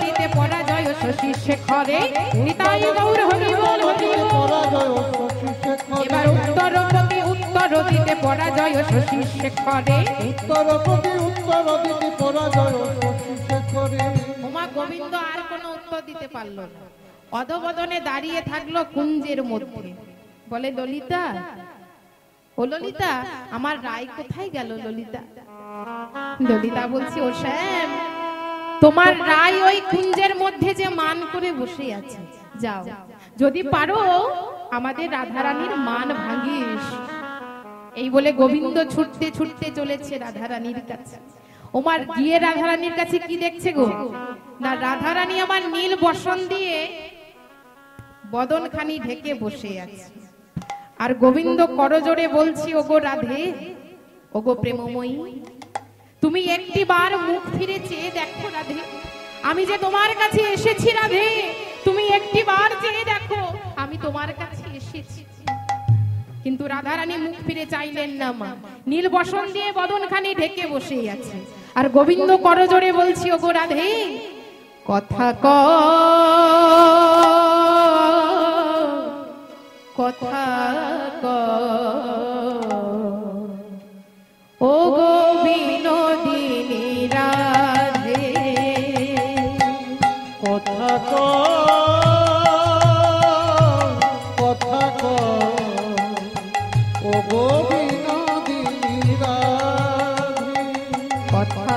দিতে পরাজয় শশী শেখরে নিতাই গৌর হরি বল হরি বল পরাজয় শশী শেখরে এবার উত্তর দিতে পরাজয় পরাজয় শশী শেখরে। উত্তর প্রতি উত্তর দিতে পরাজয় শশী শেখরে। উমা গোবিন্দ আর কোনো উত্তর দিতে পারল না, অধবদনে দাঁড়িয়ে থাকলো কুঞ্জের মধ্যে। বলে ললিতা, ও ললিতা, আমার রায় কোথায় গেল ললিতা? ললিতা বলছি, ও শ্যাম, তোমার রায় ওই কুঞ্জের মধ্যে যে মান করে বসে আছে, যাও যদি পারো আমাদের রাধারানীর মান ভাঙিস। এই বলে গোবিন্দ ছুটতে ছুটতে চলেছে রাধারানীর কাছে। ওমার গিয়ে রাধারানীর কাছে কি দেখছে গো, না রাধারানী আমার নীল বসন দিয়ে বদনখানি ঢেকে বসে আছে। আর গোবিন্দ করজোড়ে বলছি, ওগো রাধে, ওগো প্রেমময়ী, তুমি একটি বার মুখ ফিরে চেয়ে দেখো রাধে, আমি যে তোমার কাছে এসেছি রাধে, তুমি একটি বার চেয়ে দেখো আমি তোমার কাছে এসেছি। কিন্তু রাধারানী মুখ ফিরে চাইলেন না মা, নীল বসন দিয়ে বদনখানি ঢেকে বসে আছে। আর গোবিন্দ করজোড়ে বলছি, ওগো রাধে, কথা কথা ও গো বিনোদিনী রাধে, কথা কথা ও গো বিনোদিনী রাধে। কথা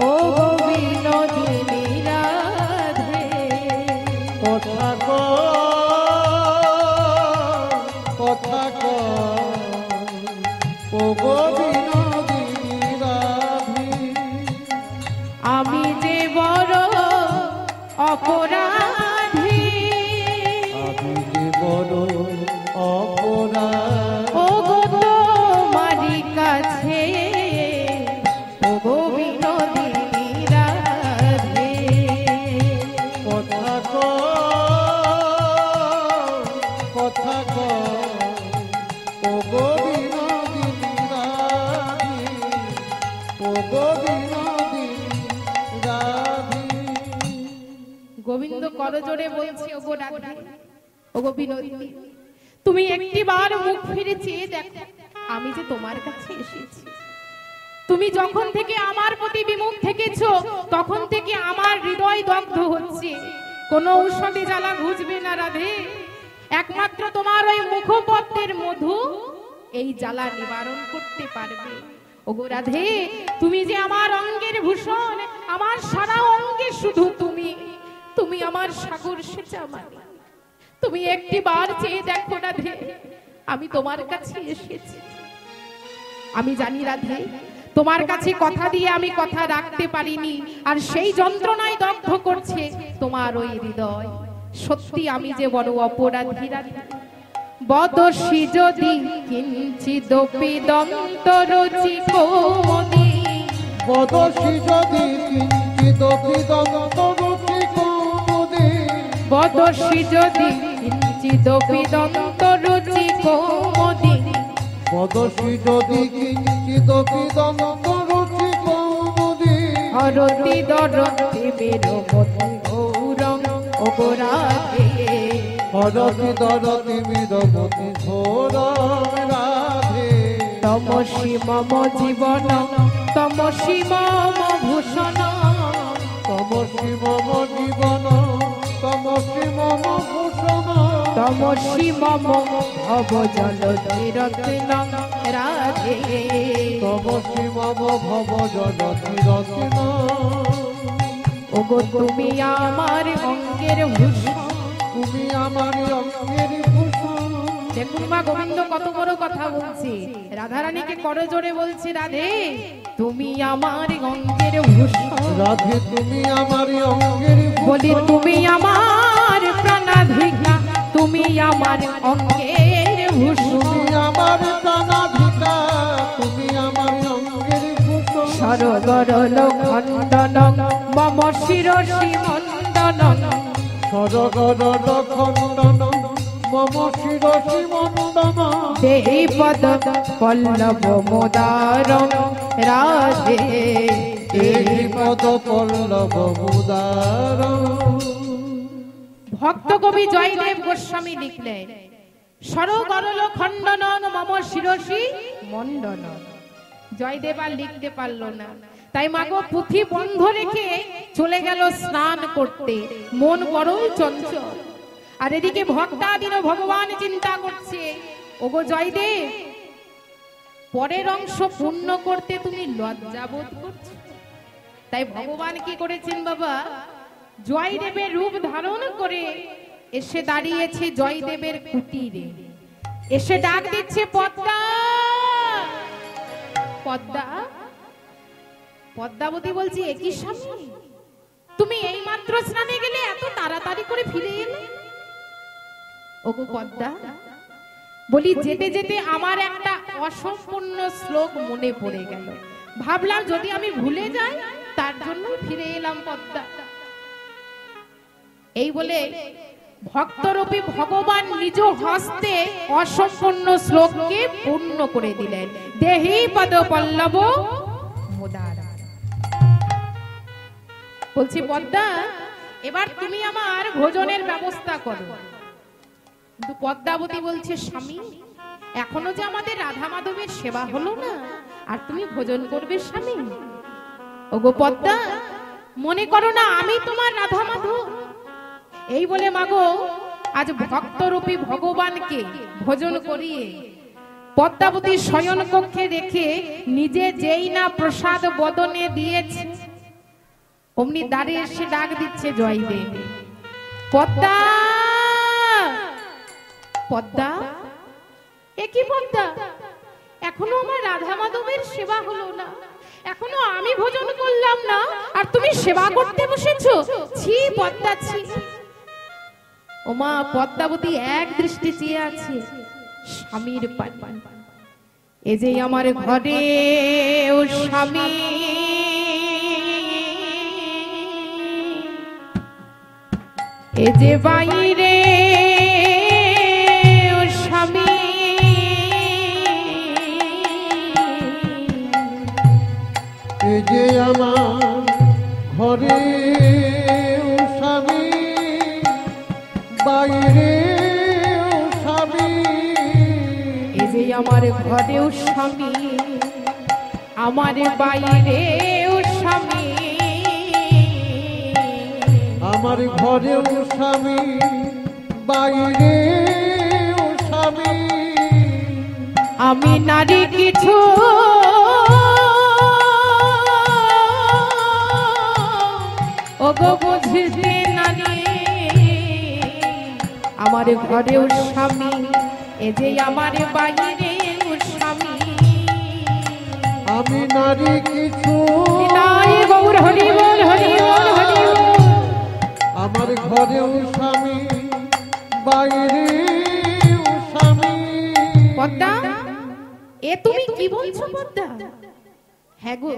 ও গো বিনোদিনী রাধে, কথা কথা ও গো বিনোদিনী রাধে। আমি যে বড় অপরাধী, আমি যে বড় অপরাধী, ও গো তোমারি কাছে, ও গো বিনোদিনী রাধে, কথা কথা ও গো বিনোদিনী রাধে, ও গো বিনোদিনী রাধে। গোবিন্দ করজোড়ে বলছে, ওগো রাধে, ওগো বিনোদিনী, তুমি একটি বার মুখ ফিরে চেয়ে দেখো আমি যে তোমার কাছে এসেছি। তুমি যখন থেকে আমার প্রতি বিমুখ থেকেছো তখন থেকে আমার হৃদয় দগ্ধ হচ্ছে, কোন ঔষধি জ্বালা ঘুচবে না রাধে, একমাত্র তোমার ওই মুখপত্রের মধু এই জ্বালা নিবারণ করতে পারবে। ওগো রাধে, তুমি যে আমার অঙ্গের ভূষণ, আমার সারা অঙ্গে শুধু তুমি, তুমি আমার সাগর সেচা মানি, তুমি একটি বার চেয়ে দেখো রাধে আমি তোমার কাছে এসেছি। আমি জানি রাধে, তোমার কাছে কথা দিয়ে আমি কথা রাখতে পারিনি, আর সেই যন্ত্রণায় দগ্ধ করছে তোমার ওই হৃদয়। সত্যি আমি যে বড় অপরাধী রাধে, বদসি যদি কিঞ্চিদপি দন্তরুচি কোমদি, বদসি যদি কিঞ্চিদপি দন্তরুচি কোমদি, বদসি যদি কিঞ্চিদপি দন্তরুচি কোমদি, বদসি যদি কিঞ্চিদপি দন্তরুচি কোমদি, হরতি দরতি মেরমতি গৌরং ওগো রাধে, হরতি দরতি মেরমতি গৌরং রাধে। তমসি মম জীবন, তমসি মম ভূষণ, তমসি মম জীবন, তমসি মম ভূষণ, তমসি মম ভব জলধি রত্ন রাধে, তমসি মম ভব জলধি রত্ন। ওগো তুমি আমার অঙ্গের ভূষণ, তুমি আমার অঙ্গের ভূষণ। দেখুন মা গোবিন্দ কত বড় কথা বলছে, রাধারানীকে করজোড়ে বলছে, রাধে তুমি আমার অঙ্গের ভূষণ, রাধে তুমি আমার অঙ্গের বলি তুমি আমার প্রাণাধিকা, তুমি আমার অঙ্গের ভূষণ, তুমি আমার প্রাণাধিকা, তুমি আমার অঙ্গের ভূষণ। সরগরল খণ্ডন মম শিরসি মণ্ডন, সরগরল খণ্ডন মম শিরসি মণ্ডন, দেহি পদ পল্লব মোদারম রাধে, দেহি পদ পল্লব মুদার। ভক্ত কবি জয়দেব গোস্বামী লিখলেন, সরগরল খণ্ডনন মম শিরসি মণ্ডন। জয়দেব আর লিখতে পারলো না, তাই মাগো পুঁথি বন্ধ রেখে চলে গেল স্নান করতে, মন বড়ই চঞ্চল। আর এদিকে ভক্তাদিন ভগবান চিন্তা করছে, ওগো জয়দেব, পরের অংশ পূর্ণ করতে তুমি লজ্জা বোধ করছো। তাই ভগবান কি করেছেন বাবা, জয়দেবের রূপ ধারণ করে এসে দাঁড়িয়েছে জয়দেবের কুটিরে, এসে ডাক দিচ্ছে, পদ্মা পদ্মা। পদ্মাবতী বলছি, একই স্বামী, তুমি এই মাত্র স্নানে গেলে, এত তাড়াতাড়ি করে ফিরে এলে? ওগো পদ্মা, বলি যেতে যেতে আমার একটা অসম্পূর্ণ শ্লোক মনে পড়ে গেল, ভাবলাম যদি আমি ভুলে যাই, তার জন্য ফিরে এলাম পদ্মা। এই বলে ভক্তরূপী ভগবান নিজ হস্তে অসম্পূর্ণ শ্লোককে পূর্ণ করে দিলেন। দেহি পদ পল্লব মুদার। বলছি পদ্মা, এবার তুমি আমার ভোজনের ব্যবস্থা করো। কিন্তু পদ্মাবতী বলছে, স্বামী, এখনো যে আমাদের রাধা মাধবের সেবা হলো না, আর তুমি ভোজন করবে স্বামী? ওগো পদ্মা, মনে করো না আমি তোমার রাধা মাধব? এই বলে মাগো আজ ভক্তরূপী ভগবানকে ভোজন করিয়ে পদ্মাবতী শয়ন কক্ষে রেখে নিজে যেই না প্রসাদ বদনে দিয়েছে, অমনি দাঁড়িয়ে এসে ডাক দিচ্ছে জয়দেব, পদ্মা পদ্মা। একই পদ্মা, এখনো আমার রাধা মাধবের সেবা হলো না, এখনো আমি ভোজন করলাম না, আর তুমি সেবা করতে বসেছো? ছি পদ্মা, ছি। ওমা পদ্মাবতী এক দৃষ্টি চেয়ে আছে স্বামীর পান। এ যে আমার ঘরে ও স্বামী, এ যে বাইরে ও স্বামী, এ যে আমার ঘরে ও স্বামী, বাইরে ও স্বামী। এ যে আমার ঘরে ও স্বামী, আমার বাইরে ও স্বামী, আমার ঘরে ও স্বামী, বাইরে ও স্বামী। আমি নারী কিছু ওগো বুঝতে নারী, আমার ঘরে ও স্বামী, এ যে আমার বাইরে ও স্বামী। আমি নারী কিছু, নাই গৌর হরি বল, হরি বল, হরি বল। আমার ঘরে ও স্বামী, বাইরে ও স্বামী। পদ্মা, এ তুমি কি বলছো পদ্মা? হ্যাঁ গো,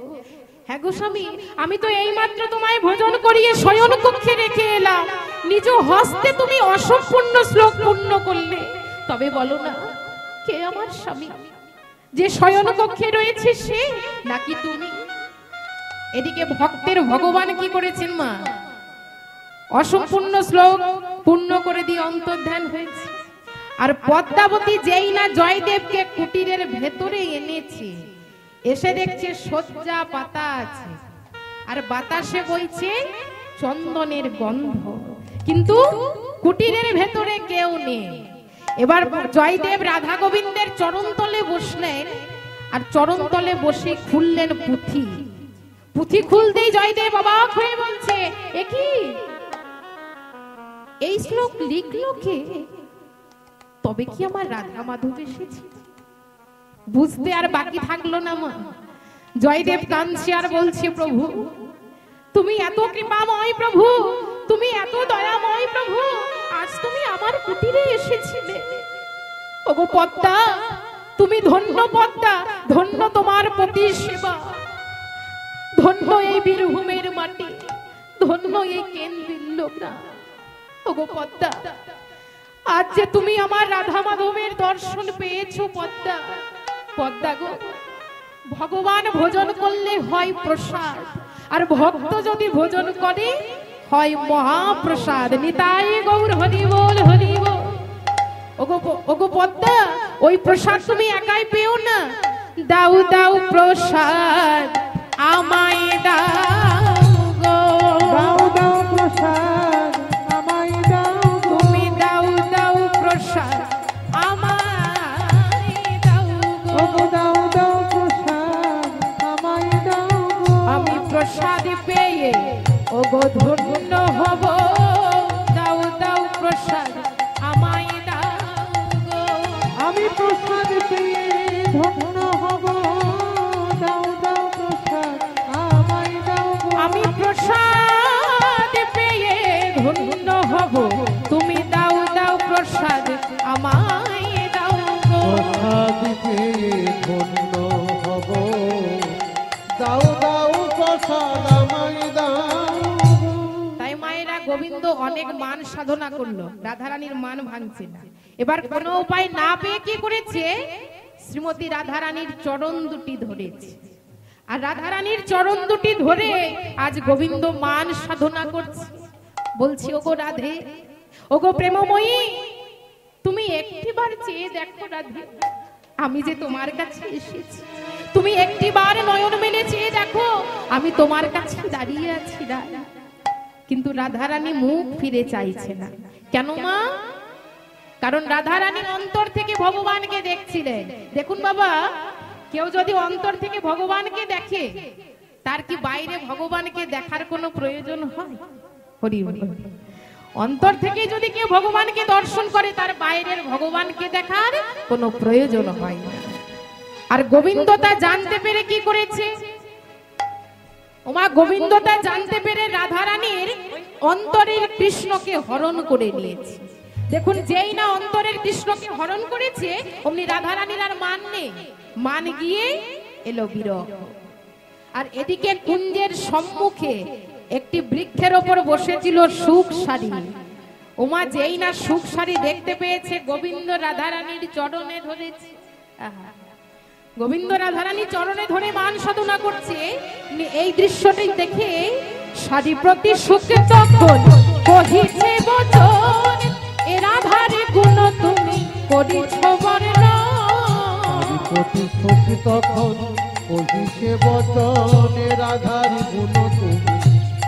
হ্যাঁ গো স্বামী, আমি তো এইমাত্র তোমায় ভোজন করিয়ে শয়ন কক্ষে রেখে এলাম, নিজ হস্তে তুমি অসম্পূর্ণ শ্লোক পূর্ণ করলে। তবে বলো না, কে আমার স্বামী? যে শয়ন কক্ষে রয়েছে সে, নাকি তুমি? এদিকে ভক্তের ভগবান কি করেছেন মা, অসম্পূর্ণ শ্লোক পূর্ণ করে দিয়ে অন্তর্ধান হয়েছে। আর পদ্মাবতী যেই না জয়দেবকে কুটিরের ভেতরে এনেছে, এসে দেখছে সজ্জা পাতা আছে, আর বাতাসে বইছে চন্দনের গন্ধ, কিন্তু কুটিরের ভেতরে কেউ নেই। এবার জয়দেব রাধা গোবিন্দের চরণতলে বসলেন, আর চরণতলে বসে খুললেন পুঁথি। পুঁথি খুলতেই জয়দেব অবাক হয়ে বলছে, এ কি, এই শ্লোক লিখলো কে? তবে কি আমার রাধা মাধব এসেছে? বুঝতে আর বাকি থাকলো না মা। জয়দেব কাঁদছে আর বলছে, প্রভু তুমি এত কৃপাময়, প্রভু তুমি এত দয়াময়, প্রভু আজ তুমি আমার কুটিরে এসেছিলে। ওগো পদ্মা, তুমি ধন্য পদ্মা, ধন্য তোমার প্রতি সেবা, ধন্য এই বীরভূমের মাটি, ধন্য এই কেন্দ্রের লোকরা। ওগো পদ্মা, আজ যে তুমি আমার রাধা মাধবের দর্শন পেয়েছো পদ্মা, পদ্মা গো, ভগবান ভোজন করলে হয় প্রসাদ, আর ভক্ত যদি ভোজন করে হয় মহাপ্রসাদ। নিতাই গৌর হরি বল হরি বল। ওগো পদ্মা, ওই প্রসাদ তুমি একাই পেও না, দাও দাও প্রসাদ আমায় দাও গো, দাও দাও প্রসাদ আমায় দাও গো, তুমি দাও দাও প্রসাদ আমায় দাও গো, দাও দাও প্রসাদ আমায় দাও গো, আমি প্রসাদ পেয়ে ওগো ধন্য হব, দাও দাও প্রসাদ আমায় দাও গো, আমি প্রসাদ পেয়ে ধন্য হব, দাও দাও প্রসাদ আমায় দাও গো, আমি প্রসাদ পেয়ে ধন্য হব, তুমি দাও দাও প্রসাদ আমায় দাও গো, প্রসাদ পেয়ে ধন্য হব, দাও দাও প্রসাদ আমায় দাও গো। তাই মায়েরা গোবিন্দ অনেক মান সাধনা করলো, রাধারানীর মান ভাঙছে না। এবার কোনো উপায় না পেয়ে কি করেছে, শ্রীমতী রাধারানীর চরণ দুটি ধরেছে, আর রাধারানীর চরণ দুটি ধরে আজ গোবিন্দ মান সাধনা করছে। বলছি ওগো রাধে, ওগো প্রেমময়ী, তুমি একটিবার চেয়ে দেখো রাধে, আমি যে তোমার কাছে এসেছি, তুমি একটিবার নয়ন মেলে চেয়ে দেখো, আমি তোমার কাছে দাঁড়িয়ে আছি রাধা। কিন্তু রাধারানী মুখ ফিরে চাইছে না। কেন মা? কারণ রাধারানী অন্তর থেকে ভগবানকে দেখছিলেন। দেখুন বাবা, কেউ যদি অন্তর থেকে ভগবানকে দেখে, তার কি বাইরে ভগবানকে দেখার কোনো প্রয়োজন হয়? হরি হরি। অন্তর থেকে যদি কেউ ভগবানকে দর্শন করে, তার বাইরের ভগবানকে দেখার কোনো প্রয়োজন হয় না। আর গোবিন্দ তা জানতে পেরে কি করেছে? ওমা গোবিন্দ তা জানতে পেরে রাধারানীর অন্তরের কৃষ্ণকে হরণ করে নিয়েছে। দেখুন, যেই না অন্তরের কৃষ্ণকে হরণ করেছে, অমনি রাধারানীর আর মান নেই, মান গিয়ে এলো বিরহ। আর এদিকে কুঞ্জের সম্মুখে একটি বৃক্ষের ওপর বসেছিল সুখ সারি। ওমা যেই না সুখ সারি দেখতে পেয়েছে, গোবিন্দ রাধারানীর চরণে ধরেছে। আহা, গোবিন্দ রাধারানী চরণে ধরে মান সাধনা করছে। এই দৃশ্যটি দেখে সারি প্রতি সুখে তখন কহিছে বচন, এ রাধারে গুণ তুমি করিছ বর্ণন। প্রতি সুখী তখন কহিছে বচন, এ রাধার গুণ তুমি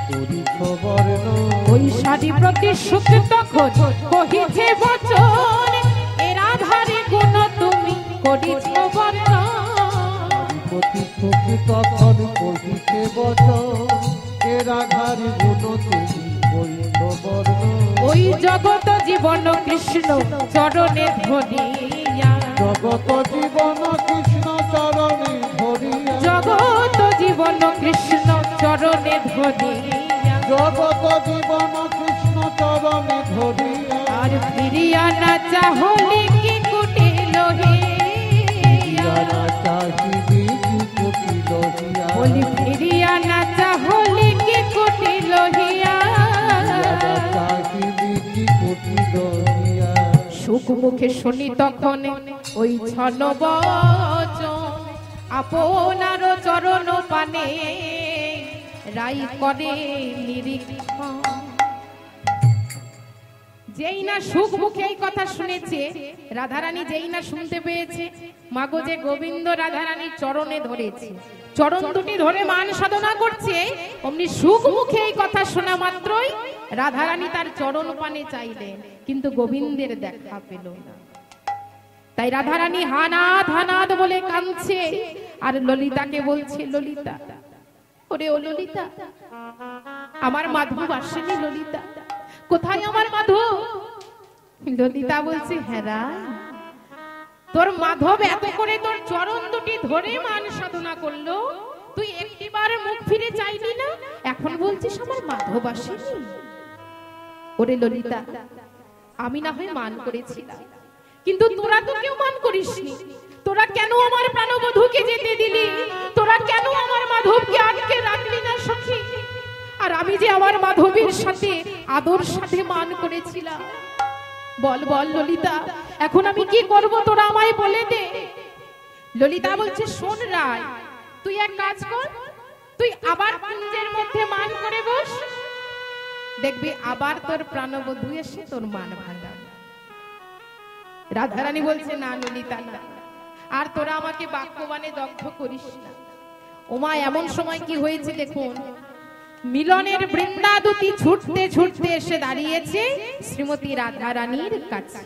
করিছ বর্ণন। ওই সারি প্রতি সুখে তখন কহিছে বচন, এ রাধারে গুণ তুমি করিছ বর্ণন। প্রতি সুখী তখন কহিছে বচন, এ রাধার গুণ তুমি করিছ বর্ণন। ওই জগত জীবন কৃষ্ণ চরণে ধরিয়া, জগত জীবন কৃষ্ণ চরণে ধরিয়া, জগত জীবন কৃষ্ণ চরণে ধরিয়া, জগত জীবন কৃষ্ণ চরণে ধরিয়া, আর ফিরিয়া না চাহলে কি কুটিল হিয়া, চাহিবি কি কুটিল হিয়া, বলি ফিরিয়া না চাহলে কি কুটিল হিয়া, চাহিবি কি কুটিল হিয়া। সুখ মুখে শুনি তখন ওই ছন বচন, আপনার চরণ পানে রাই করে নিরীক্ষণ। যেই না সুখ মুখে এই কথা শুনেছে, রাধারানী যেই না শুনতে পেয়েছে, মাগো যে গোবিন্দ রাধারানীর চরণে ধরেছে, চরণ দুটি ধরে মান সাধনা করছে, অমনি সুখ মুখে এই কথা শোনা মাত্রই রাধারানী তার চরণ পানে চাইলেন, কিন্তু গোবিন্দের দেখা পেল না। তাই রাধারানী হানাদ হানাদ বলে কাঁদছে, আর ললিতাকে বলছে, ললিতা, ওরে ও ললিতা, আমার মাধব আসেনি ললিতা, কোথায় আমার মাধব? ললিতা বলছে, হ্যাঁ, তোর মাধব এত করে তোর চরণ দুটি ধরে মান সাধনা করলো, তুই একটিবার মুখ ফিরে চাইলি না, এখন বলছিস আমার মাধব আসেনি? ওরে ললিতা, আমি না হয় মান করেছিলাম, কিন্তু তোরা তো কেউ মান করিসনি। তোরা কেন আমার প্রাণবধূকে যেতে দিলি? তোরা কেন আমার মাধবকে আটকে রাখলি না সখী? আর আমি যে আমার মাধবীর সাথে আদর সাথে মান করেছিলাম, বল বল ললিতা, এখন আমি কি করব, তোরা আমায় বলে দে। ললিতা বলছে, শোন রায়, তুই এক কাজ কর, তুই আবার কুঞ্জের মধ্যে মান করে বস, দেখবি আবার তোর প্রাণবধূ এসে তোর মান ভাঙাবে। রাধারানী বলছে, না ললিতা না, আর তোরা আমাকে বাক্যবাণে দগ্ধ করিস না। ওমা এমন সময় কি হয়েছে দেখুন, মিলনের বৃন্দাদুতি ছুটতে ছুটতে এসে দাঁড়িয়েছে শ্রীমতী রাধারানীর কাছে।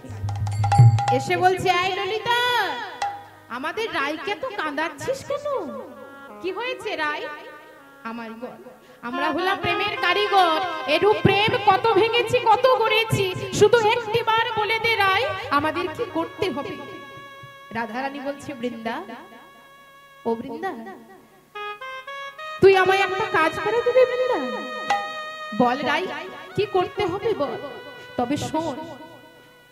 এসে বলছে, আই ললিতা, আমাদের রাইকে তো কাঁদাচ্ছিস কেন? কি হয়েছে রাই? আমার গর, আমরা হলাম প্রেমের কারিগর, এরূপ প্রেম কত ভেঙেছি কত গড়েছি, শুধু একটি বার বলে দে রাই, আমাদের কি করতে হবে? রাধারানী বলছে, বৃন্দা, ও বৃন্দা, তুই আমায় একটা কাজ করে দিবি বৃন্দা? বল রাই, কি করতে হবে বল। তবে শোন,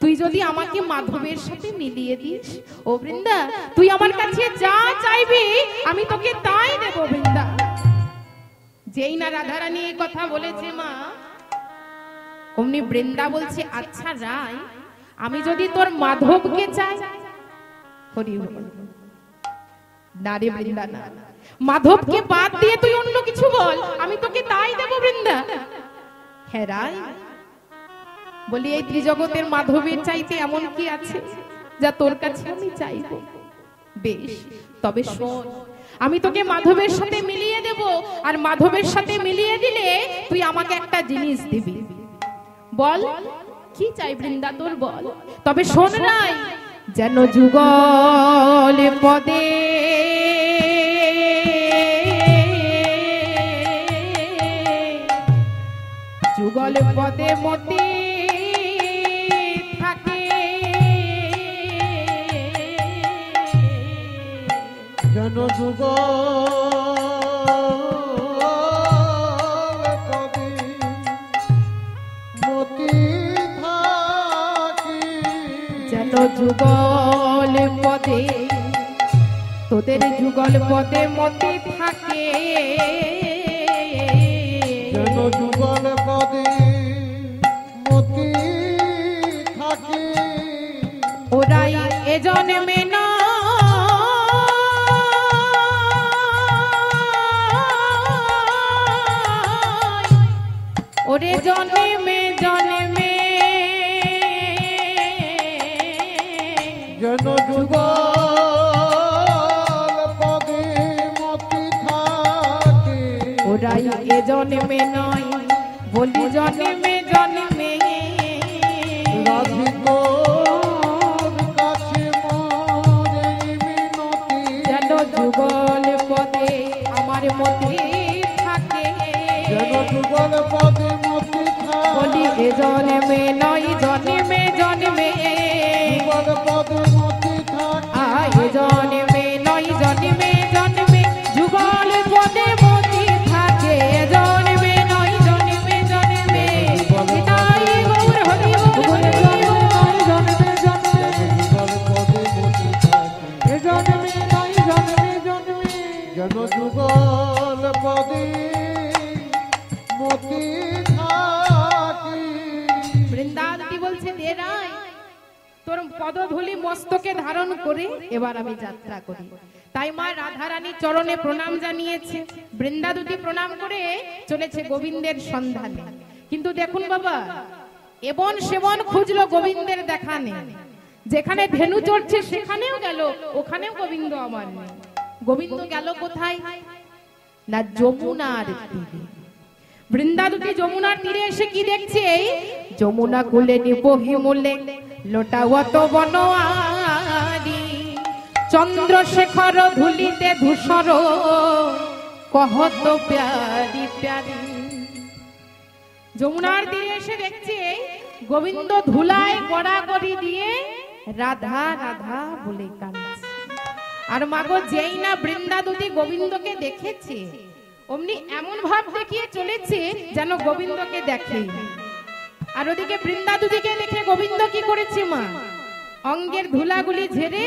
তুই যদি আমাকে মাধবের সাথে মিলিয়ে দিস, ও বৃন্দা, তুই আমার কাছে যা চাইবি আমি তোকে তাই দেব বৃন্দা। যেই না রাধারানী এই কথা বলেছে মা, অমনি বৃন্দা বলছে, আচ্ছা রাই, আমি যদি তোর মাধবকে চাই? হরি হরি না রে বৃন্দা, না, মাধবকে বাদ দিয়ে তুই অন্য কিছু বল, আমি তোকে তাই দেব বৃন্দা। হ্যাঁ রাই, বলি এই ত্রিজগতের মাধবের চাইতে এমন কি আছে যা তোর কাছে আমি চাইব? বেশ, তবে শোন, আমি তোকে মাধবের সাথে মিলিয়ে দেব, আর মাধবের সাথে মিলিয়ে দিলে তুই আমাকে একটা জিনিস দিবি। বল কি চাই বৃন্দা তোর, বল। তবে শোন রাই, যেন যুগল পদে যুগল পদে মতি থাকে, যেন যুগল পদে মতি থাকি, যেন যুগল পদে, তোদের যুগল পদে মতি থাকে, যেন যুগল পদে মতি থাকি, ওরাই এ জন্মে না ওরে জন্মে জন্মে, যেন যুগল পদে মতি থাকি, ওরাই এ জন্মে নয়, বলি জন্মে জন্মে, রাধিকোর কাছে মোরে মিনতি, যেন যুগল পদে আমার মতি থাকে, যেন যুগল পদে মতি বলি থাকি, এ জন্মে নয় জন্মে জন্মে, যুগল পদে মতি থাকি, এ জন্মে নয় জন্মে জন্মে, যুগল পদে মতি থাকে, এ জন্মে নয় জন্মে জন্মে, নিতাই গৌর হরি বল, হরি বল। জন্মে জন্মে যুগল পদে মতি থাকি, এ জন্মে নয় জন্মে জন্মে, যেন যুগল পদে মতি থাকি। বৃন্দাবতী বলছে, দে রাই, তোর পদধূলি মস্তকে ধারণ করে এবার আমি যাত্রা করি। তাই মা রাধারানী চরণে প্রণাম জানিয়েছে, বৃন্দাবতী প্রণাম করে চলেছে গোবিন্দের সন্ধানে। কিন্তু দেখুন বাবা, এবন সেবন খুঁজলো, গোবিন্দের দেখা নেই। যেখানে ধেনু চড়ছে সেখানেও গেল, ওখানেও গোবিন্দ আমার নেই। গোবিন্দ গেল কোথায়? না যমুনার তীরে। বৃন্দাবতী যমুনার তীরে এসে কি দেখছে? যমুনা কুলে বহিমূলে লোটাওয়াত বনোয়ারি, চন্দ্রশেখর ধুলিতে ধূসর কহত প্যারি প্যারি। যমুনার তীরে এসে দেখছে গোবিন্দ ধুলায় গড়াগড়ি দিয়ে রাধা রাধা বলে কাঁদছে। আর মাগো, যেই না বৃন্দাবতী গোবিন্দকে দেখেছে, অমনি এমন ভাব দেখিয়ে চলেছে যেন গোবিন্দকে দেখে। আর ওদিকে বৃন্দাবতীকে দেখে গোবিন্দ কি করেছে মা? অঙ্গের ধুলাগুলি ঝেড়ে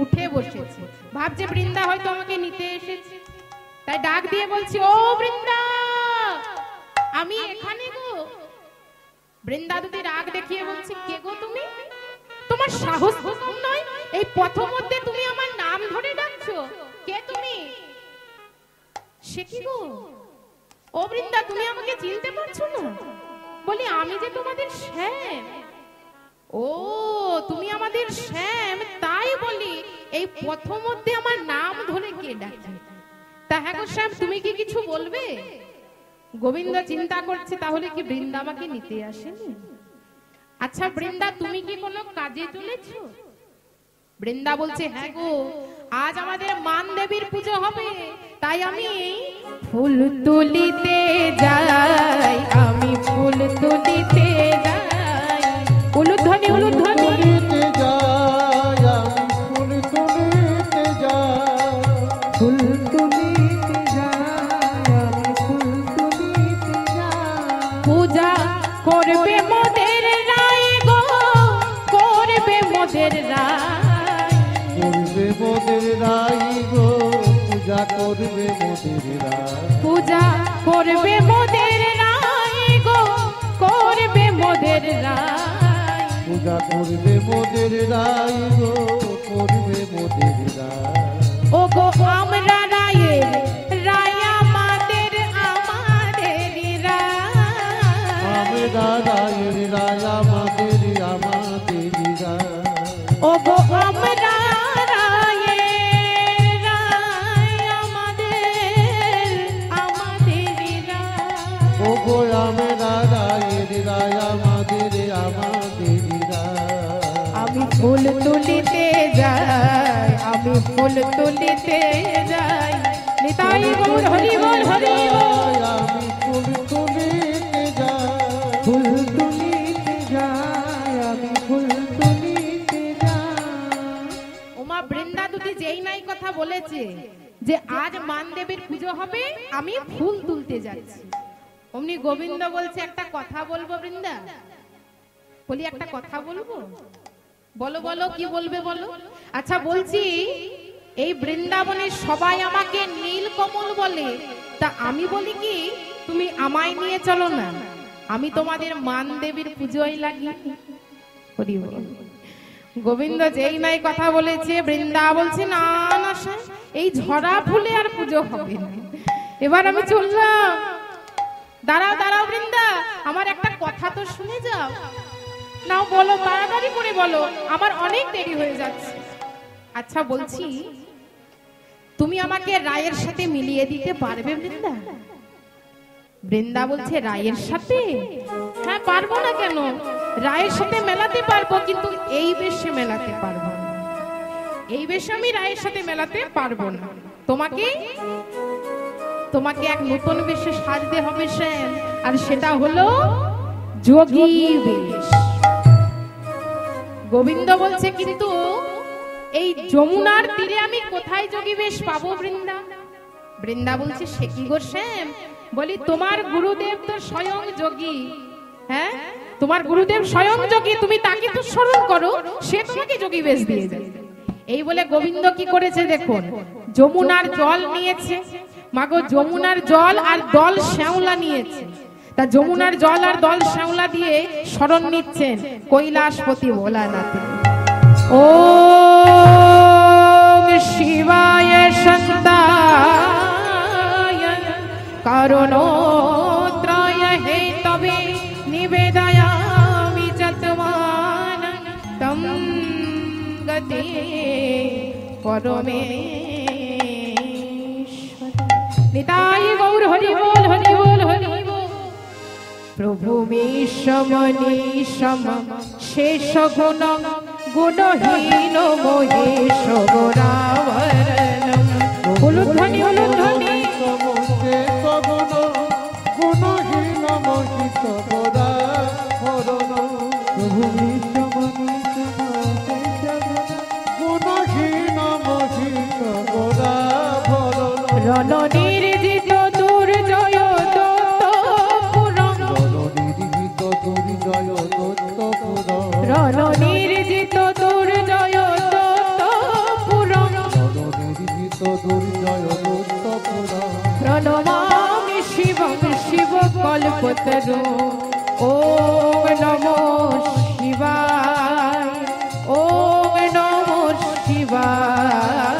উঠে বসেছে, ভাবছে বৃন্দা হয়তো আমাকে নিতে এসেছে। তাই ডাক দিয়ে বলছে, ও বৃন্দা, আমি এখানে গো। বৃন্দাবতী রাগ দেখিয়ে বলছে, কে গো তুমি? তোমার সাহস কম নয়, এই পথ মধ্যে তুমি আমার নাম ধরে ডাকছো? কে তুমি? সে কি গো? ও বৃন্দা, তুমি আমাকে চিনতে পারছো না? বলি আমি যে তোমাদের শ্যাম। ও তুমি আমাদের শ্যাম, তাই বলি এই প্রথমতে আমার নাম ধরে কে ডাকে? তা হ্যাঁ গো শ্যাম, তুমি কি কিছু বলবে? গোবিন্দ চিন্তা করছে তাহলে কি বৃন্দা আমাকে নিতে আসেনি? আচ্ছা বৃন্দা, তুমি কি কোনো কাজে চলেছো? বৃন্দা বলছে হ্যাঁ গো, আজ আমাদের মান দেবীর পুজো হবে, তাই আমি ফুল তুলিতে যাই, আমি ফুল তুলিতে যাই। উলুধ্বনি উলুধ্বনি। তুলিতে যাই, আমি ফুল তুলিতে যাই, ফুল তুলিতে যাই, আমি ফুল তুলিতে যাই। পূজা করবে মোদের রায় গো, করবে মোদের রায়, করবে মোদের রাই গো, পূজা করবে মোদের রাই, পূজা করবে মোদের রায় গো, করবে মোদের রায়। পূজা করবে মোদের রাই গো, করবে মোদের রাই। ও গো আমরা রায়ের রায়, আমাদের আমাদের রায়। আমরা রায়ের রায়, আমাদের আমাদের রায়। ও গো আমরা রায়ের রায়, আমাদের আমাদের রায়। ও গো আমরা রায়ের রায়, আমাদের আমাদের রায়। আমি ফুল তুলিতে যাই, আমি ফুল তুলিতে যাই। নিতাই গৌর হরি বল হরি বল। আমি ফুল তুলিতে যাই, ফুল তুলিতে যাই, আমি ফুল তুলিতে যাই। ওমা বৃন্দা দুটি যেই নাই কথা বলেছে যে আজ মান দেবীর পুজো হবে, আমি ফুল তুলতে যাচ্ছি, অমনি গোবিন্দ বলছে একটা কথা বলবো বৃন্দা। বলি একটা কথা বলবো? বলো বলো, কি বলবে বলো। আচ্ছা বলছি, এই বৃন্দাবনে সবাই আমাকে নীলকমল বলে, তা আমি বলি কি তুমি আমায় নিয়ে চলো না, আমি তোমাদের মান দেবীর পুজোয় লাগি। হরি বল। গোবিন্দ যেই নাই কথা বলেছে, বৃন্দা বলছে না না স্যার, এই ঝরা ফুলে আর পুজো হবে না, এবার আমি চললাম। দাঁড়াও দাঁড়াও বৃন্দা, আমার একটা কথা তো শুনে যাও। নাও বলো, তাড়াতাড়ি করে বলো, আমার অনেক দেরি হয়ে যাচ্ছে। আচ্ছা বলছি, তুমি আমাকে রায়ের সাথে মিলিয়ে দিতে পারবে বৃন্দা? বৃন্দা বলছে রায়ের সাথে? হ্যাঁ পারবো না কেন, রায়ের সাথে মেলাতে পারবো, কিন্তু এই বেশে মেলাতে পারবো না, এই বেশে আমি রায়ের সাথে মেলাতে পারবো না। তোমাকে তোমাকে এক নতুন বেশে সাজতে হবে শ্যাম, আর সেটা হলো যোগী বেশ। গোবিন্দ বলছে কিন্তু এই যমুনার তীরে আমি কোথায় যোগী বেশ পাবো বৃন্দা? বৃন্দা বলছে সে কি গো শ্যাম, বলি তোমার গুরুদেব তো স্বয়ং যোগী। হ্যাঁ তোমার গুরুদেব স্বয়ং যোগী, তুমি তাকে তো স্মরণ করো, সে তোমাকে যোগী বেশ দিয়ে যায়। এই বলে গোবিন্দ কি করেছে দেখুন, যমুনার জল নিয়েছে, মাগো যমুনার জল আর দল শ্যাওলা নিয়েছে। তা যমুনার জল আর দল শ্যাওলা দিয়ে শরণ নিচ্ছেন কৈলাসপতি ভোলানাথে। ওম শিবায় শান্তায় কারণোত্রায় হে তবে নিবেদয়ামি চত্বান তম গতি পরমেশ্বর। নিতাই গৌর হরি বল হরি বল হরি বল। প্রভু মেশমনিশম শেষ গুণ গুণহীন মহেশ গোরাবরণ। উলুধ্বনি উলুধ্বনি। গুণহীন মোহিত গোরাবরণ। প্রভু বিশ্বমনীষম শেষ গুণহীন মোহিত গোরাবরণ। রণনির্জিত দুর্জয় দত্তপুরম। রণনির্জিত দুর্জয় দত্তপুরম। রণনির্জিত দুর্জয় দত্তপুরম। রণনির্জিত দুর্জয় দত্তপুরম। প্রণমামি শিবং শিব কল্পতরু। ওম নমো শিবায়, ওম নমো শিবায়,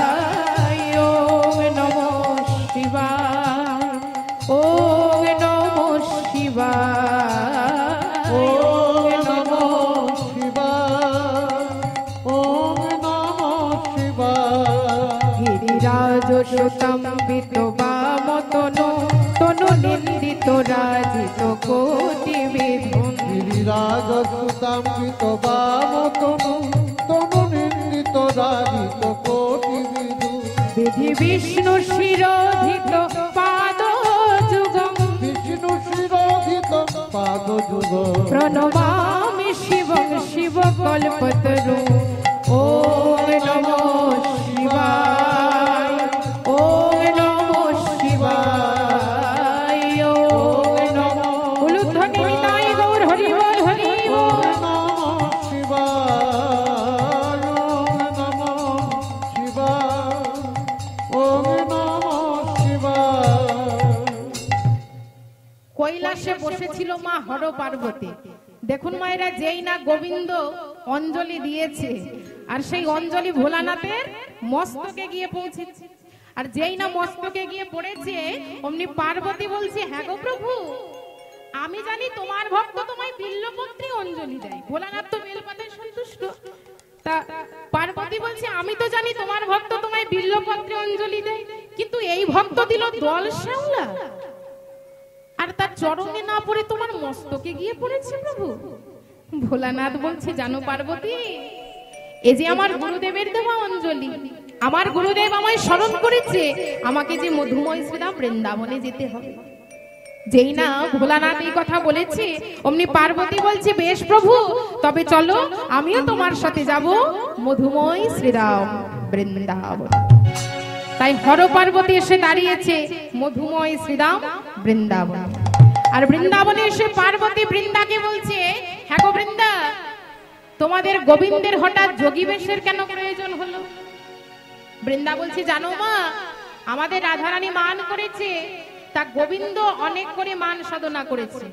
ওম নমো শিবায়, ওম নমো শিবায়। সুতম্বিত বামতনু তনু নিন্দিত রাজিত কোটি বিধুন গিরিরাজ সুতাম্বিত বামতনু তনু নিন্দিত রাজিত কোটি বিধু বিধি বিষ্ণু শিরোধিত পাদ যুগম বিষ্ণু শিরোধিত পাদ যুগ প্রণমামি শিবং শিব কল্পতরু ওম নমো শিবায় ওম নমো শিবায় ওম নমো উলুধ্বনি নিতাই গৌর হরি বল হরি বল নমঃ শিবায় ওম নমঃ শিবায় ওম নমঃ শিবায়। কৈলাসে বসেছিল মা হর পার্বতী। দেখুন মায়েরা, যেই না গোবিন্দ অঞ্জলি দিয়েছে আর সেই অঞ্জলি ভোলানাথের মস্তকে গিয়ে পৌঁছেছে, আর যেই না মস্তকে গিয়ে পড়েছে অমনি পার্বতী বলছে, হ্যাঁ গো প্রভু, আমি জানি তোমার ভক্ত তোমায় বিল্লপত্রে অঞ্জলি দেয়, ভোলানাথ তো বেলপাতায় সন্তুষ্ট। তা পার্বতী বলছে, আমি তো জানি তোমার ভক্ত তোমায় বিল্লপত্রে অঞ্জলি দেয়, কিন্তু এই ভক্ত দিল দল শ্যাওলা, আর তার চরণে না পড়ে তোমার মস্তকে গিয়ে পড়েছে প্রভু। ভোলানাথ বলছে, জানো পার্বতী, এই যে আমার গুরুদেবের দেওয়া অঞ্জলি, আমার গুরুদেব আমায় স্মরণ করেছে আমাকে যে মধুময় শ্রীধাম বৃন্দাবনে যেতে হবে। যেই না ভোলানাথ এই কথা বলেছে অমনি পার্বতী বলছে, বেশ প্রভু, তবে চলো আমিও তোমার সাথে যাব মধুময় শ্রীরাম বৃন্দাবন। তাই হর পার্বতী এসে দাঁড়িয়েছে মধুময় শ্রীরাম বৃন্দাবন। আর বৃন্দাবনে এসে পার্বতী বৃন্দাকে বলছে, হ্যাঁ গো বৃন্দা, তোমাদের গোবিন্দের হঠাৎ যোগী বেশের কেন প্রয়োজন হলো? বৃন্দা বলছে, জানো মা, আমাদের রাধারানী মান করেছে, তা গোবিন্দ অনেক করে মান সাধনা করেছে,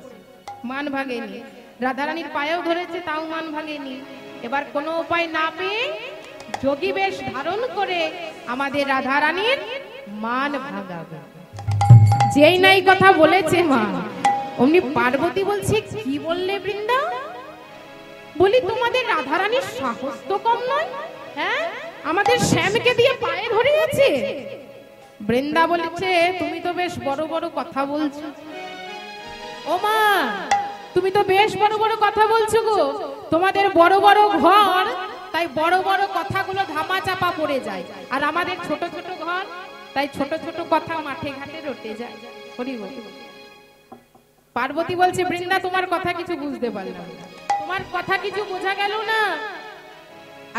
মান ভাগেনি। রাধারানীর পায়েও ধরেছে, তাও মান ভাগেনি। এবার কোনো উপায় না পেয়ে যোগী বেশ ধারণ করে আমাদের রাধারানীর মান ভাগাবে। যেই নাই কথা বলেছে মা, অমনি পার্বতী বলছে, কি বললে বৃন্দা? বলি তোমাদের রাধারানীর সাহস তো কম নয়, হ্যাঁ, আমাদের শ্যামকে দিয়ে পায়ে ধরিয়েছে। বৃন্দা বলেছে, তুমি তো বেশ বড় বড় কথা বলছো। ও মা, তুমি তো বেশ বড় বড় কথা বলছো গো, তোমাদের বড় বড় ঘর, তাই বড় বড় কথাগুলো ধামা চাপা পড়ে যায়, আর আমাদের ছোট ছোট ঘর, তাই ছোট ছোট কথা মাঠে ঘাটে রটে যায়। হরি বল। পার্বতী বলছে, বৃন্দা, তোমার কথা কিছু বুঝতে পারলাম না, তোমার কথা কিছু বোঝা গেল না।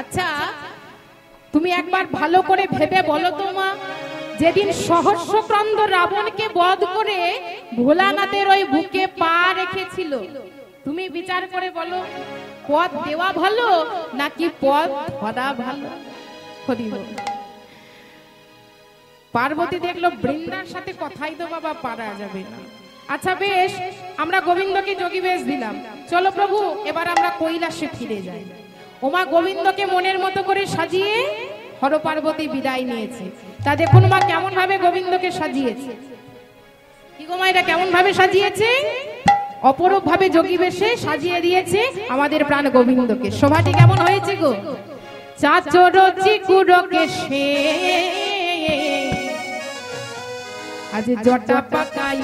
আচ্ছা, তুমি একবার ভালো করে ভেবে বলো তো মা, যেদিন সহস্রক্রন্দ রাবণকে বধ করে ভোলানাথের ওই বুকে পা রেখেছিল, তুমি বিচার করে বলো, পথ দেওয়া ভালো নাকি পথ ধরা ভালো? হরি বল। পার্বতী দেখলো বৃন্দার সাথে কথাই তো বাবা পারা যাবে না। আচ্ছা বেশ, আমরা গোবিন্দকে যোগী বেশ দিলাম, চলো প্রভু এবার আমরা কৈলাসে ফিরে যাই। ওমা গোবিন্দকে মনের মতো করে সাজিয়ে হর পার্বতী বিদায় নিয়েছে। তা দেখুন মা কেমন ভাবে গোবিন্দকে সাজিয়েছে। কি গো মা, এটা কেমন ভাবে সাজিয়েছে? অপরূপ ভাবে যোগী বেশে সাজিয়ে দিয়েছে আমাদের প্রাণ গোবিন্দকে। শোভাটি কেমন হয়েছে গো? চাচর চিকুরকে সে আজ জটা পাকাই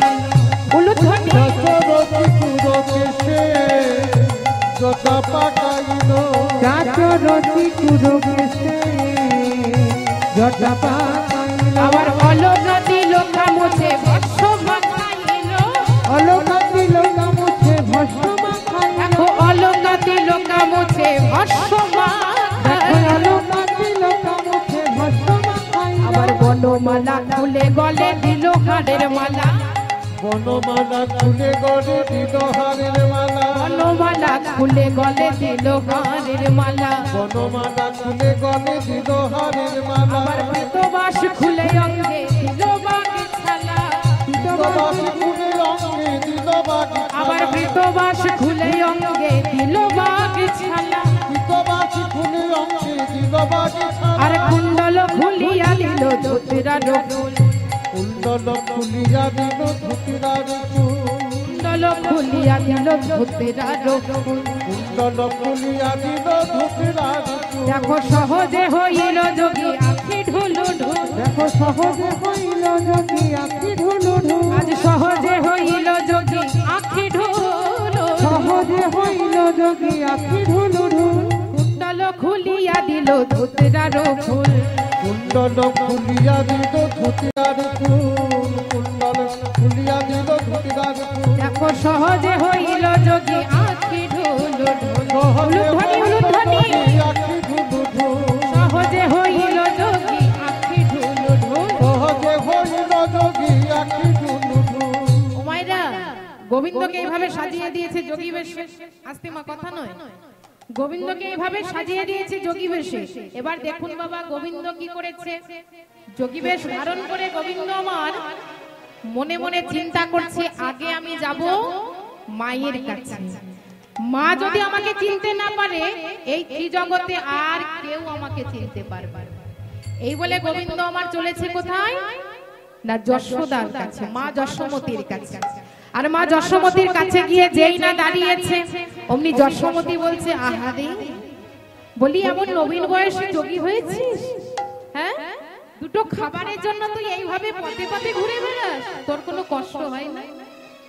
উলুধ্বনি জটা পাকাইল চাচর চিকুরকে সে জটা পাকাইল আবার অলকা দিল কামছে ভস্ম মাখাইল অলকা দিল কামছে ভস্ম মাখাইল দেখো অলকা দিল কামছে ভস্ম মাখাইল অলকা দিল কামছে ভস্ম মাখাইল আবার বনমালা খুলে গলে দিল হাড়ের মালা বনমালা খুলে গলে দিল হারের মালা বনমালা খুলে গলে দিল হাড়ের মালা বনমালা খুলে গলে দিল হারের মালা আবার পিতবাস খুলে অঙ্গে দিল বাগি ছালা পিতবাস খুলে অঙ্গে দিল বাগি আবার পিতবাস খুলে অঙ্গে দিল বাগি ছালা পিতবাস খুলে অঙ্গে দিল বাগি আর কুণ্ডল খুলিয়া দিল ধুতিরা রকুল কুণ্ডল খুলিয়া দিল ধুতিরার চুল কুণ্ডল কুণ্ডল খুলিয়া দিল ধুতরার ফুল। কুণ্ডল খুলিয়া দিল ধুতরার ফুল। দেখো সহজে হইল যোগী আখি ঢুলু ঢুল। দেখো সহজে হইল যোগী আখি ঢুলু ঢুল। আজ সহজে হইল যোগী আখি ঢুলু। সহজে হইল যোগী আখি ঢুলু ঢুল। কুণ্ডল খুলিয়া দিল ধুতরার ফুল। কুণ্ডল খুলিয়া দিল ধুতরার ফুল। কুণ্ডল খুলিয়া দিল ধুতরার ফুল। দেখো সহজে হইল যোগী আখি ঢুলু ঢুল। সহজে উলুধ্বনি উলুধ্বনি আখি ঢুলু ঢুল। সহজে হইল যোগী আখি ঢুলু ঢুল। সহজে হইল যোগী আখি ঢুলু ঢুল। ও মায়েরা, গোবিন্দকে এইভাবে সাজিয়ে দিয়েছে যোগী বেশে। আস্তে মা, কথা নয়। গোবিন্দকে এইভাবে সাজিয়ে দিয়েছে যোগী বেশে। এবার দেখুন বাবা, গোবিন্দ কি করেছে। যোগী বেশ ধারণ করে গোবিন্দ আমার মনে মনে চিন্তা করছে, আগে আমি যাব মায়ের কাছে। মা যদি আমাকে চিনতে না পারে, এই ত্রিজগতে আর কেউ আমাকে চিনতে পারবে না। এই বলে গোবিন্দ আমার চলেছে কোথায় না, যশোদার কাছে, মা যশোমতীর কাছে। আর মা যশোমতীর কাছে গিয়ে যেই না দাঁড়িয়েছে, অমনি যশোমতী বলছে, আহারে, বলি এমন নবীন বয়সে যোগী হয়েছিস? হ্যাঁ, দুটো খাবারের জন্য তুই এইভাবে পথে পথে ঘুরে বেড়াস, তোর কোনো কষ্ট হয় না?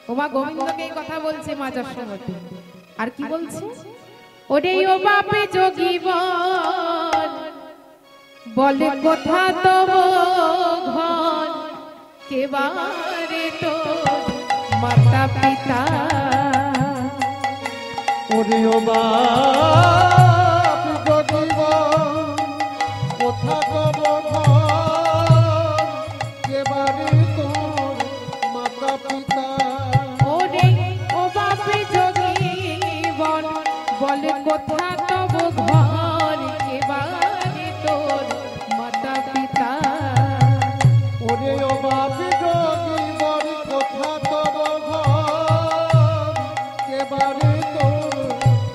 ও মা গোবিন্দকে এই কথা বলছে মা যশোমতী। আর কি বলছে, ওরে ও বাপে যোগী বলে কোথা তব ঘর, কেবারে তো মাতা পিতা। ওরে ও বাপ যোগী কোথা তব ঘর, কেবারে তোর মাতা পিতা। ওরে ও বাপে যোগী বলে কোথা তব ঘর, কেবারে তোর মাতা পিতা। ওরে ও বাপ যোগী কোথা তব ঘর, কেবারে তোর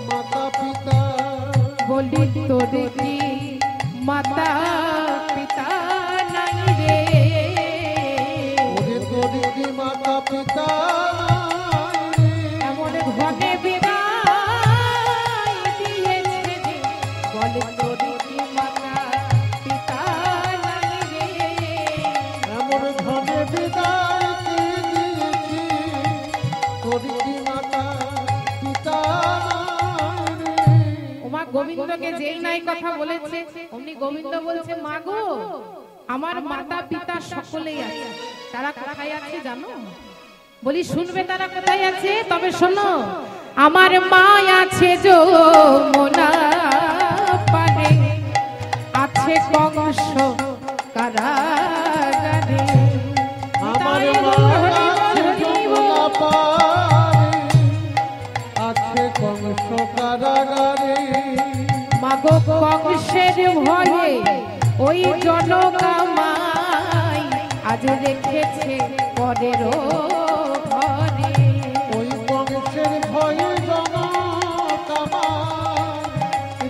মাতা পিতা। বলি তোর কি মাতা পিতা নাই রে? ওরে তোর কি মাতা পিতা নাই রে? এমন ঘনে বিদায় দিয়েছে রে, বলে তোর কি মাতা পিতা নাই রে? এমন ধনে বিদায় কি দিয়েছি, তোর কি মাতা পিতা নাই রে? ওমা গোবিন্দকে যেই নাই কথা বলেছে, অমনি গোবিন্দ বলছে, মা গো, আমার মাতা পিতা সকলেই আছে। তারা কোথায় আছে জানো? বলি শুনবে তারা কোথায় আছে? তবে শোনো, আমার মা আছে যমুনা পারে, আছে কংস কারাগারে। আমার মা আছে যমুনা পারে, আছে কংস কারাগারে। মাগো কংসের ভয়ে ওই জনকামাই আজ রেখেছে পরের ঘরে। ওই কংসের ভয়ে জনকামাই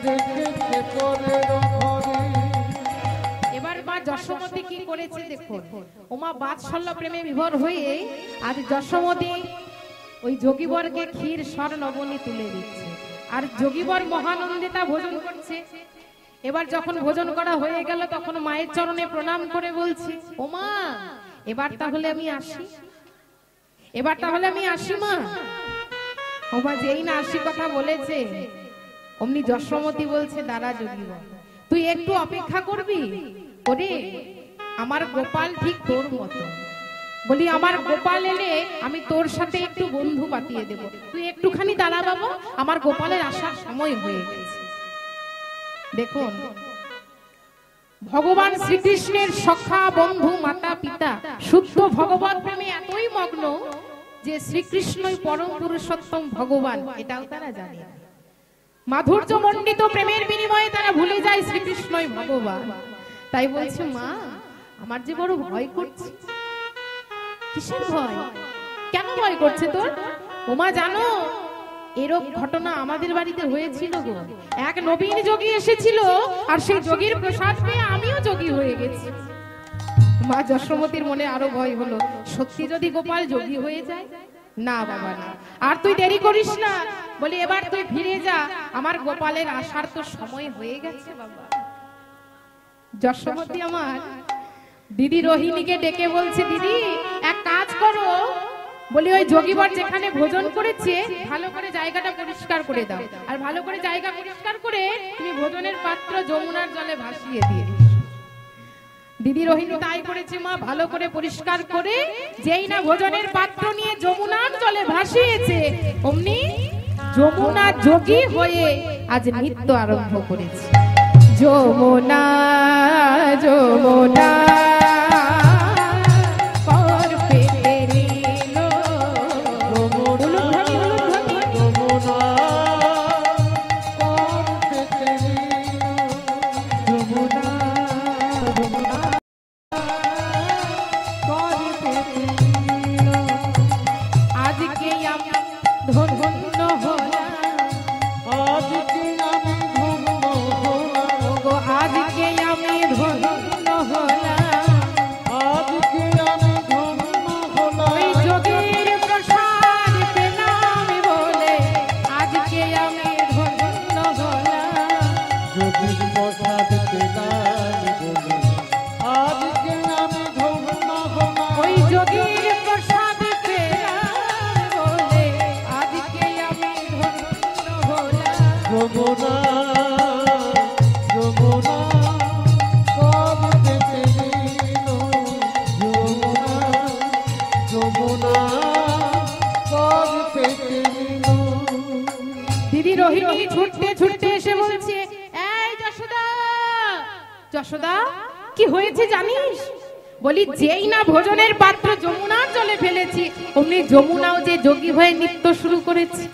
রেখেছে পরের ঘরে। এবার মা যশোমতী কি করেছে দেখুন। ওমা বাৎসল্য প্রেমে বিভোর হয়ে আজ যশোমতী ওই যোগীবরকে ক্ষীর স্বর নবনী তুলে দিচ্ছে। আর যোগীবর মহানন্দে তা ভোজন করছে। এবার যখন ভোজন করা হয়ে গেল, তখন মায়ের চরণে প্রণাম করে বলছে, ও মা, এবার তাহলে আমি আসি, এবার তাহলে আমি আসি মা। ও মা যেই না আসি কথা বলেছে, অমনি যশোমতী বলছে, দাঁড়া যোগীবর, তুই একটু অপেক্ষা করবি। ওরে আমার গোপাল ঠিক তোর মতো। বলি আমার গোপাল এলে আমি তোর সাথে একটু বন্ধু পাতিয়ে দেব, তুই একটুখানি দাঁড়া বাবা, আমার গোপালের আসার সময় হয়ে গেছে। দেখুন, ভগবান শ্রীকৃষ্ণের সখা বন্ধু মাতা পিতা শুদ্ধ ভগবত প্রেমে এতই মগ্ন যে শ্রীকৃষ্ণই পরম পুরুষোত্তম ভগবান, এটাও তারা জানে। মাধুর্য মণ্ডিত প্রেমের বিনিময়ে তারা ভুলে যায় শ্রীকৃষ্ণই ভগবান। তাই বলছে, মা, আমার যে বড় ভয় করছে। কিসের ভয়? কেন ভয় করছে তোর? ওমা জানো, এরকম ঘটনা আমাদের বাড়িতে হয়েছিল গো। এক নবীন যোগী এসেছিল, আর সেই যোগীর প্রসাদ পেয়ে আমিও যোগী হয়ে গেছি। মা যশোমতীর মনে আরো ভয় হলো, সত্যি যদি গোপাল যোগী হয়ে যায়, না বাবা না, আর তুই দেরি করিস না, বলি এবার তুই ফিরে যা, আমার গোপালের আসার তো সময় হয়ে গেছে বাবা। যশোমতী আমার দিদি রোহিণীকে ডেকে বলছে, দিদি এক কাজ করো, বলি ওই যোগীবর যেখানে ভোজন করেছে ভালো করে জায়গাটা পরিষ্কার করে দাও, আর ভালো করে জায়গা পরিষ্কার করে তুমি ভোজনের পাত্র যমুনার জলে ভাসিয়ে দিয়ে দিও। দিদি রোহিণী তাই করেছে মা, ভালো করে পরিষ্কার করে যেই না ভোজনের পাত্র নিয়ে যমুনার জলে ভাসিয়েছে, অমনি যমুনা যোগী হয়ে আজ নৃত্য আরম্ভ করেছে। যমুনা যমুনা দিদি রোহিণী ছুটতে ছুটতে এসে বলছে, এই যশোদা, যশোদা কি হয়েছে জানিস? বলি যেই না ভোজনের পাত্র যমুনার জলে ফেলেছি, অমনি যমুনাও যে যোগী হয়ে নৃত্য শুরু করেছে।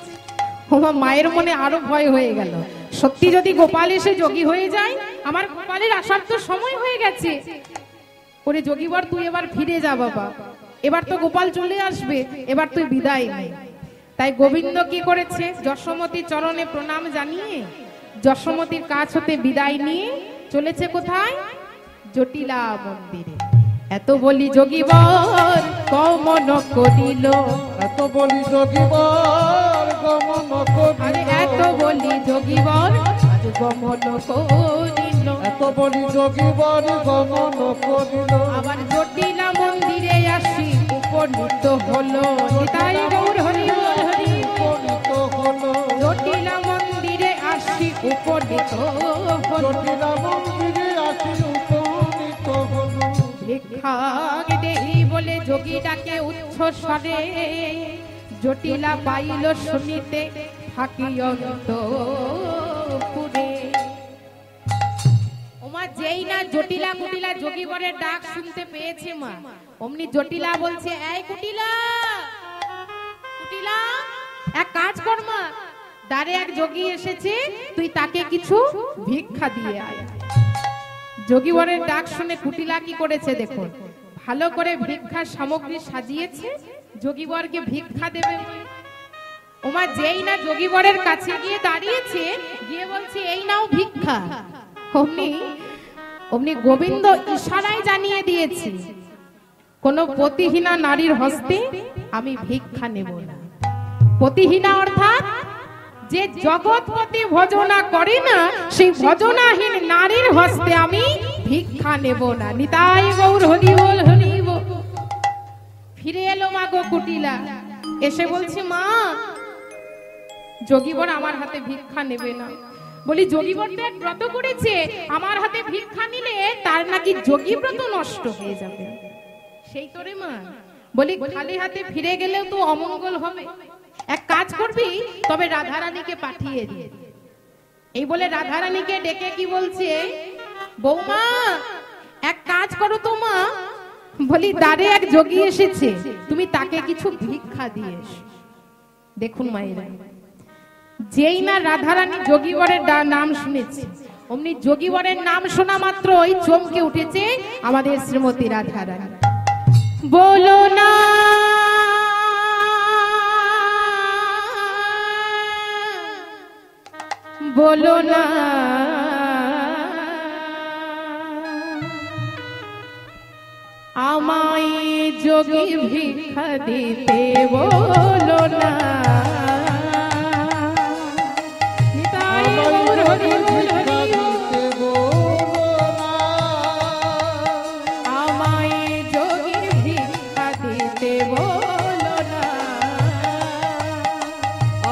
আমার মায়ের মনে আরো ভয় হয়ে গেল, সত্যি যদি গোপাল এসে যোগী হয়ে যায়, আমার গোপালের আসার তো সময় হয়ে গেছে। ওরে যোগীবর তুই এবার ফিরে যা বাবা, এবার তো গোপাল চলে আসবে, এবার তুই বিদায় নে। তাই গোবিন্দ কি করেছে, যশোমতীর চরণে প্রণাম জানিয়ে যশোমতীর কাছ হতে বিদায় নিয়ে চলেছে কোথায়? জটিলা মন্দিরে। এত বলি যোগীবর গমন করিল, এত বলি যোগীবর গমন করিল, এত বলি যোগীবর আজ গমন করিল, এত বলি যোগীবর গমন করিল। আবার জটিলা মন্দিরে আসি উপনীত হলো, নিতাই গৌর হরি হরি উপনীত হলো, জটিলা মন্দিরে আসি উপনীত হলো, জটিলা মন্দিরে আসি উপনীত হলো। ভিক্ষা দেহি বলে যোগী ডাকে উচ্চ স্বরে, জটিলা পাইল শুনিতে থাকি অন্তঃপুরে। ওমা যেই না জটিলা কুটিলা যোগীবরের ডাক শুনতে পেয়েছে মা, অমনি জটিলা বলছে, এই কুটিলা, কুটিলা এক কাজ কর মা, দ্বারে এক যোগী এসেছে, তুই তাকে কিছু ভিক্ষা দিয়ে আয়। যোগীবরের ডাক শুনে কুটিলা কি করেছে দেখুন, ভালো করে ভিক্ষার সামগ্রী সাজিয়েছে, যোগীবরকে ভিক্ষা দেবে। ওমা যেই না যোগীবরের কাছে গিয়ে দাঁড়িয়েছে, গিয়ে বলছে, এই নাও ভিক্ষা। অমনি অমনি গোবিন্দ ইশারায় জানিয়ে দিয়েছে, কোন পতিহীনা নারীর হস্তে আমি ভিক্ষা নেব না। পতিহীনা অর্থাৎ যে জগৎপতি ভজনা করে না, সেই ভজনাহীন নারীর হস্তে আমি ভিক্ষা নেব না। নিতাই গৌর হরি বল হরি বল। ফিরে এলো মা গো কুটিলা, এসে বলছে, মা যোগীবর আমার হাতে ভিক্ষা নেবে না। বলি যোগীবর তো এক ব্রত করেছে, আমার হাতে ভিক্ষা নিলে তার নাকি যোগী ব্রত নষ্ট হয়ে যাবে। সেই তোরে মা, বলি খালি হাতে ফিরে গেলেও তো অমঙ্গল হবে, এক কাজ করবি, তবে রাধারানীকে পাঠিয়ে দিয়ে। এই বলে রাধারানীকে ডেকে কি বলছে, বৌমা এক কাজ করো তো মা, বলি দ্বারে এক যোগী এসেছে, তুমি তাকে কিছু ভিক্ষা দিয়ে এসো। দেখুন মায়েরা, যেই না রাধারানী যোগীবরের নাম শুনেছে, অমনি যোগীবরের নাম শোনা মাত্রই চমকে উঠেছে আমাদের শ্রীমতী রাধারানী। বলো না বলো না আমায় যোগী ভিক্ষা দিতে বলো না। নিতাই গৌর হরি বল হরি বল। আমায় যোগী ভিক্ষা দিতে বলো না।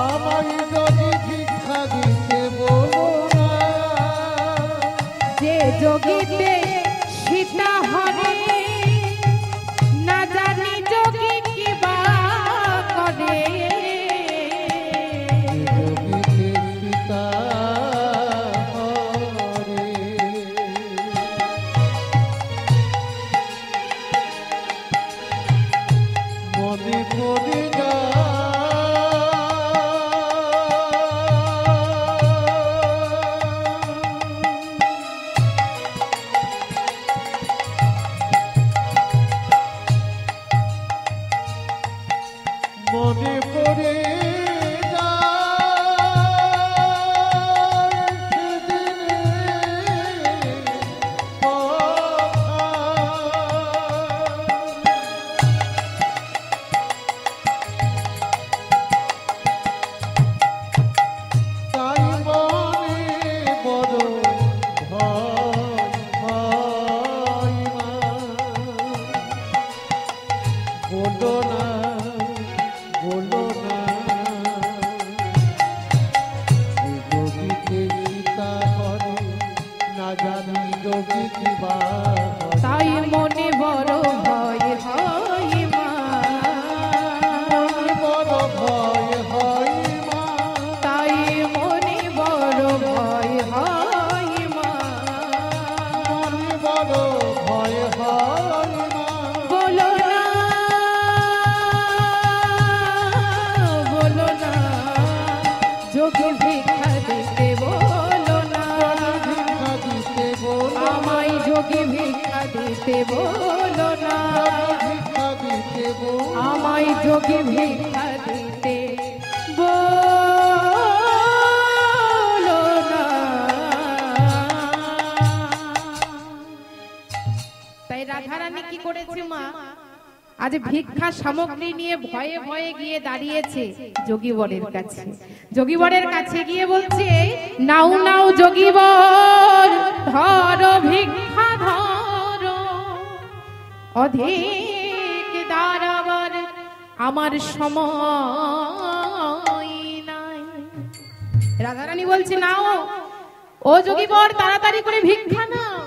আমায় যোগী ভিক্ষা দিতে বলো না। যে যোগীতে সীতা হরে না জানি যোগী কি বা করে। যোগীতে সীতা হরে। মনে পড়ে যায় মনে পড়ে বলো না বলো না যোগীকে সীতা করে না জানি যোগী কি বা করে। তাই মনে বড় ভয় হয় মা। বড় ভয় হয় মা। তাই মনে বড় ভয় হয় মা। মনে বড় ভয় হয় মা। বলো না বলো না যোগী ভিক্ষা দিতে বলো না। ভিক্ষা দিতে বলো। আমায় যোগী ভিক্ষা দিতে বলো না। ভিক্ষা দিতে বলো। আমায় যোগী ভিক্ষা দিতে বলো না। তাই রাধারানী কি করেছে মা, আজ ভিক্ষা সামগ্রী নিয়ে ভয়ে ভয়ে গিয়ে দাঁড়িয়েছে যোগীবরের কাছে। যোগীবরের কাছে গিয়ে বলছে, নাও নাও যোগীবর, ধরো ভিক্ষা ধরো, অধিক দাঁড়াবার আমার সময় নাই। রাধারানী বলছে, নাও ও যোগীবর, তাড়াতাড়ি করে ভিক্ষা নাও।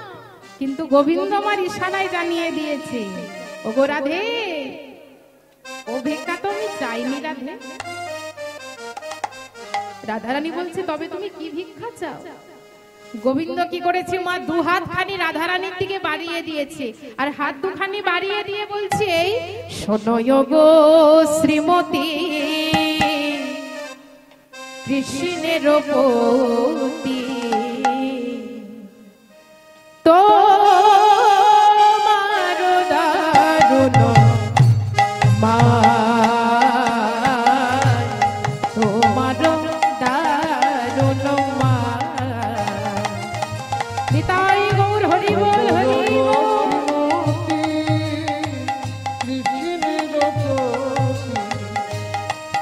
কিন্তু গোবিন্দ আমার ইশারায় জানিয়ে দিয়েছে, ওগো রাধে, ও ভিক্ষা তো আমি চাইনি রাধে। রাধারানী বলছে, তবে তুমি কি ভিক্ষা চাও? গোবিন্দ কি করেছে মা, দু হাত খানি রাধারানীর দিকে বাড়িয়ে দিয়েছে, আর হাত দুখানি বাড়িয়ে দিয়ে বলছে, শোনো গো শ্রীমতী কৃষ্ণের পতি, তোমার দারুণ মান, তোমার দারুণ মান। নিতাই গৌর হরি বল হরি বল। কৃষ্ণের প্রতি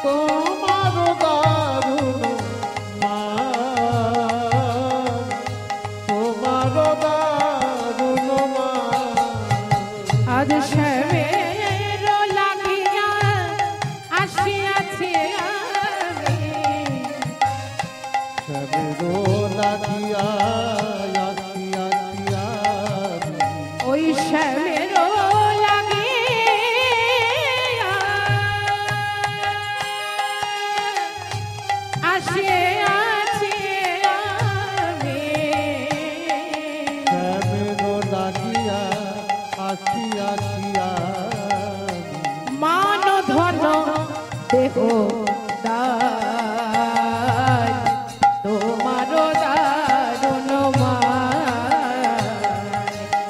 তোমার দারুণ মান, তোমার দারুণ মান। আজ শ্যামের লাগিয়া আসিয়াছি আমি, শ্যামেরো লাগিয়া আসিয়াছি আমি। ওই শ্যামের লাগিয়া আসিয়াছি আমি, শ্যামেরো লাগিয়া আসিয়াছি আমি। মান ধন দেহ দান, তোমার দারুণ মান।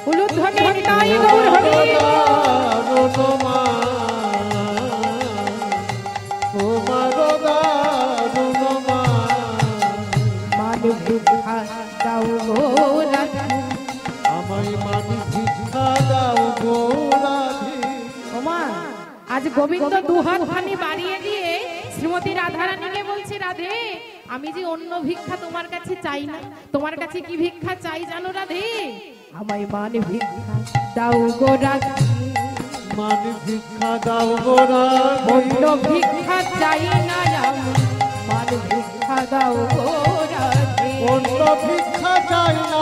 উলুধ্বনি নিতাই গৌর হরি বল। দারুণ মান, তোমার দারুণ মান। মান ভিক্ষা দাও গো রাধে। আমায় মান ভিক্ষা দাও গো রাধে। ওমা আজ গোবিন্দ দুহাত খানি বাড়িয়ে দিয়ে শ্রীমতী রাধারানীকে বলছে, রাধে আমি যে অন্য ভিক্ষা তোমার কাছে চাই না, তোমার কাছে কি ভিক্ষা চাই জানো রাধে? আমায় মান ভিক্ষা দাও গো রাধে, মান ভিক্ষা দাও গো রাধে, অন্য ভিক্ষা চাই না আমি, মান ভিক্ষা দাও গো রাধে, অন্য ভিক্ষা চাই না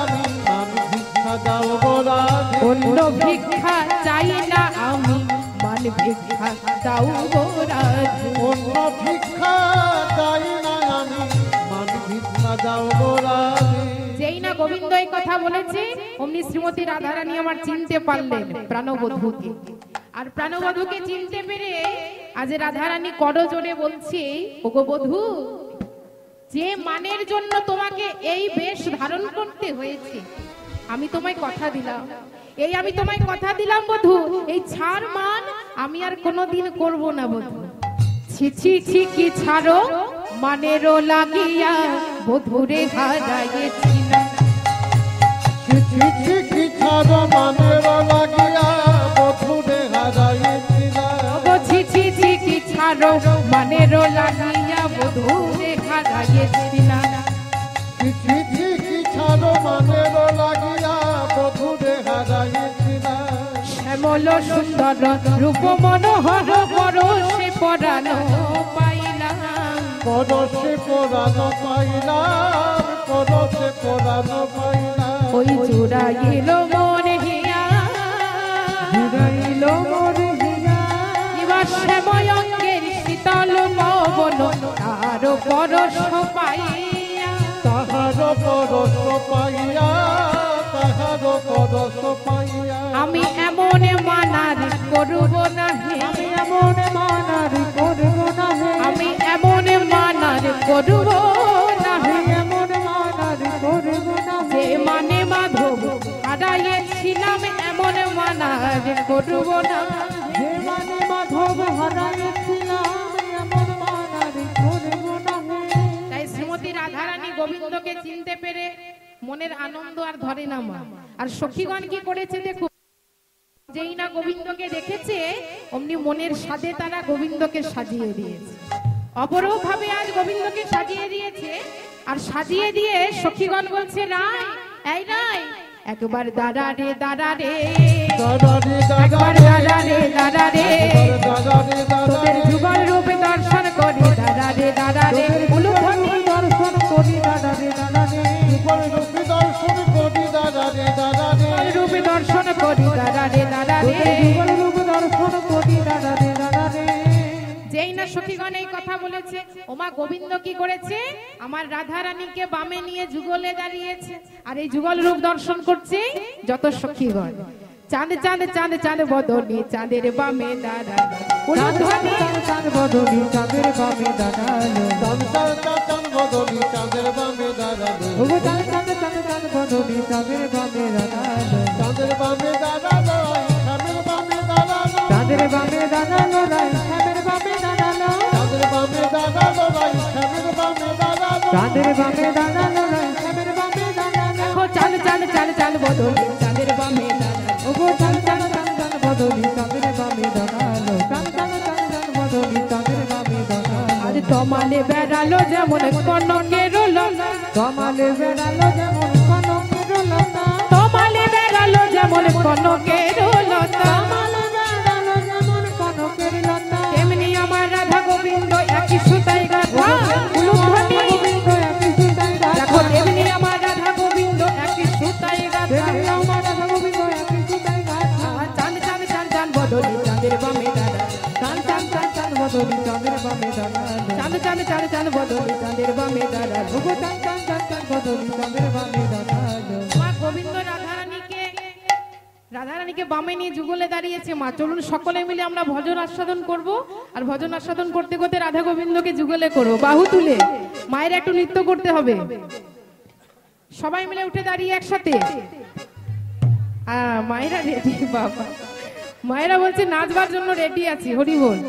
আমি, মান ভিক্ষা দাও গো রাধে, অন্য ভিক্ষা চাই না আমি, মান ভিক্ষা দাও গো রাধে, অন্য ভিক্ষা চাই না আমি, মান ভিক্ষা দাও গো রাধে। যেই না গোবিন্দ এই কথা বলেছে অমনি শ্রীমতী রাধারানী আমার চিনতে পারলেন প্রাণবধূকে। আর প্রাণবধূকে চিনতে পেরে আজ রাধারানী করজোড়ে বলছে, ওগো বধূ, যে মানের জন্য তোমাকে এই বেশ ধারণ করতে হয়েছে, আমি তোমায় কথা দিলাম, আমি তোমায় কথা দিলাম বধূ, এই ছাড় মান আমি আর কোনোদিন করব না বধূ। ছি ছি ছি কি ছাড়ো মানেরও লাগিয়া বধূরে হারাইছি না, ছি কি ছাড়ো মানের লাগিয়া বধূরে হারাইছি না, ছি ছি ছি কি ছাড়ো মানেরও লাগিয়া বধূরে হারাইছি না, ছি কি ছাড়ো মানের লাগিয়া বধূরে হারাইছি না, শ্যামল সুন্দর রূপ মনোহর পরশে পরানো পাইলাম, পরশে পরানো পাইলাম, পরশে পরানো পাইলাম, ওই জুড়াইল মন হিয়া, জুড়াইল মোর হিয়া, এবার শ্যাময়ঙ্গের শীতল পবন তার পরশ পাইয়া, তাহার পরশ পাইয়া, তাহার পরশ পাইয়া, আমি এমন মানার করব না হে, আমি এমন মানার করব না হে, আমি এমন মানার করব না হে, আমি এমন মানার করব না হে, যে মানে মাধব হারাইছিলাম এমন মানার করব না, যে মানে মাধব হারাইছিলাম এমন মানার করব না হে। তাই শ্রীমতী রাধারানী গোবিন্দকে চিনতে পেরে মনের আনন্দ আর ধরে না মা। আর সখীগণ কি করেছে দেখো, যেই না গোবিন্দকে দেখেছে অমনি মনের সাথে তারা গোবিন্দকে সাজিয়ে দিয়েছে, অপরূপ ভাবে আজ গোবিন্দকে সাজিয়ে দিয়েছে। আর সাজিয়ে দিয়ে সখীগণ বলছে, রায় এই রায় একবার দাঁড়া রে দাঁড়া রে, দাদারে একবার দাঁড়া রে দাঁড়া রে, দাদারে তোদের যুগল রূপে দর্শন করি দাঁড়া রে দাঁড়া রে, উলুধ্বনি দর্শন করি দাদারে দাদারে, রূপে দর্শন করি দাদারে দাদারে, রূপে দর্শন করি দাঁড়া রে দাঁড়া রে। যুগল রূপ দর্শন করি দাদারে দাদারে। যেই না সখীগণ এই কথা বলেছে, ওমা গোবিন্দ কি করেছে, আমার রাধা রানীকে বামে নিয়ে যুগলে দাঁড়িয়েছে, আর এই যুগল রূপ দর্শন করছে যত সখীগণ। চাঁদ চাঁদ চাঁদ চাঁদ বদনি চাঁদের বামে দাঁড়ালো, উলুধ্বনি চাঁদ বদনি চাঁদের বামে দাঁড়ালো, চাঁদ বদলি চাঁদের বামে দাঁড়ালো, ওগো চাঁদ চাঁদ চাঁদ চাঁদ বদনি চাঁদের বামে দাঁড়ালো, চাঁদের বামে দাঁড়ালো, শ্যামের বামে দাঁড়ালো, চাঁদের বামে দাঁড়ালো রাই শ্যামের বামে দাঁড়ালো, চাঁদের বামে দাঁড়ালো, শ্যামের বামে দাঁড়ালো, চাঁদের বামে দাঁড়ালো রাই শ্যামের বামে দাঁড়ালো, দেখো চাঁদ চাঁদ চাঁদ চাঁদ বদনি চাঁদের বামে দাঁড়ালো, ওগো চাঁদ চাঁদ চাঁদ চাঁদ বদনি চাঁদের বামে দাঁড়ালো, চাঁদ চাঁদ চাঁদ চাঁদ বদনি চাঁদের বামে দাঁড়ালো, আজ তমালে বেড়ালো যেমন কনকের লতা, কমালে বেড়ালো যেমন কনকের লতা, তমালে বেড়ালো যেমন কনকের লতা, কমালে বেড়ালো যেমন কনকের লতা, তেমনি আমার রাধা গোবিন্দ একই সুতায় গাঁথা, উলুধ্বনি গোবিন্দ একই সুতায় গাঁথা, দেখো তেমনি আমার রাধা গোবিন্দ একই সুতায় গাঁথা, তেমনি আমার রাধা গোবিন্দ একই সুতায় গাঁথা, চাঁদ চাঁদ চাঁদ চাঁদ বদলি চাঁদের বামে দাঁড়ালো, চাঁদ চাঁদ চাঁদ চাঁদ বদনি চাঁদের বামে দাঁড়ালো, চাঁদ চাঁদ চাঁদ চাঁদ বদলি চাঁদের বামে দাঁড়ালো। ওগো চাঁদ চাঁদ চাঁদ চাঁদ বদনি চাঁদের বামে দাঁড়ালো, মা গোবিন্দ রাধারানীকে বামে নিয়ে যুগলে দাঁড়িয়েছে। মা চলুন সকলে মিলে আমরা ভজন আস্বাদন করব, আর ভজন আস্বাদন করতে করতে রাধা গোবিন্দকে যুগলে করবো। বাহু তুলে মায়ের একটু নৃত্য করতে হবে, সবাই মিলে উঠে দাঁড়িয়ে একসাথে। মায়েরা রেডি, বাবা মায়েরা বলছে নাচবার জন্য রেডি আছি, হরি বল।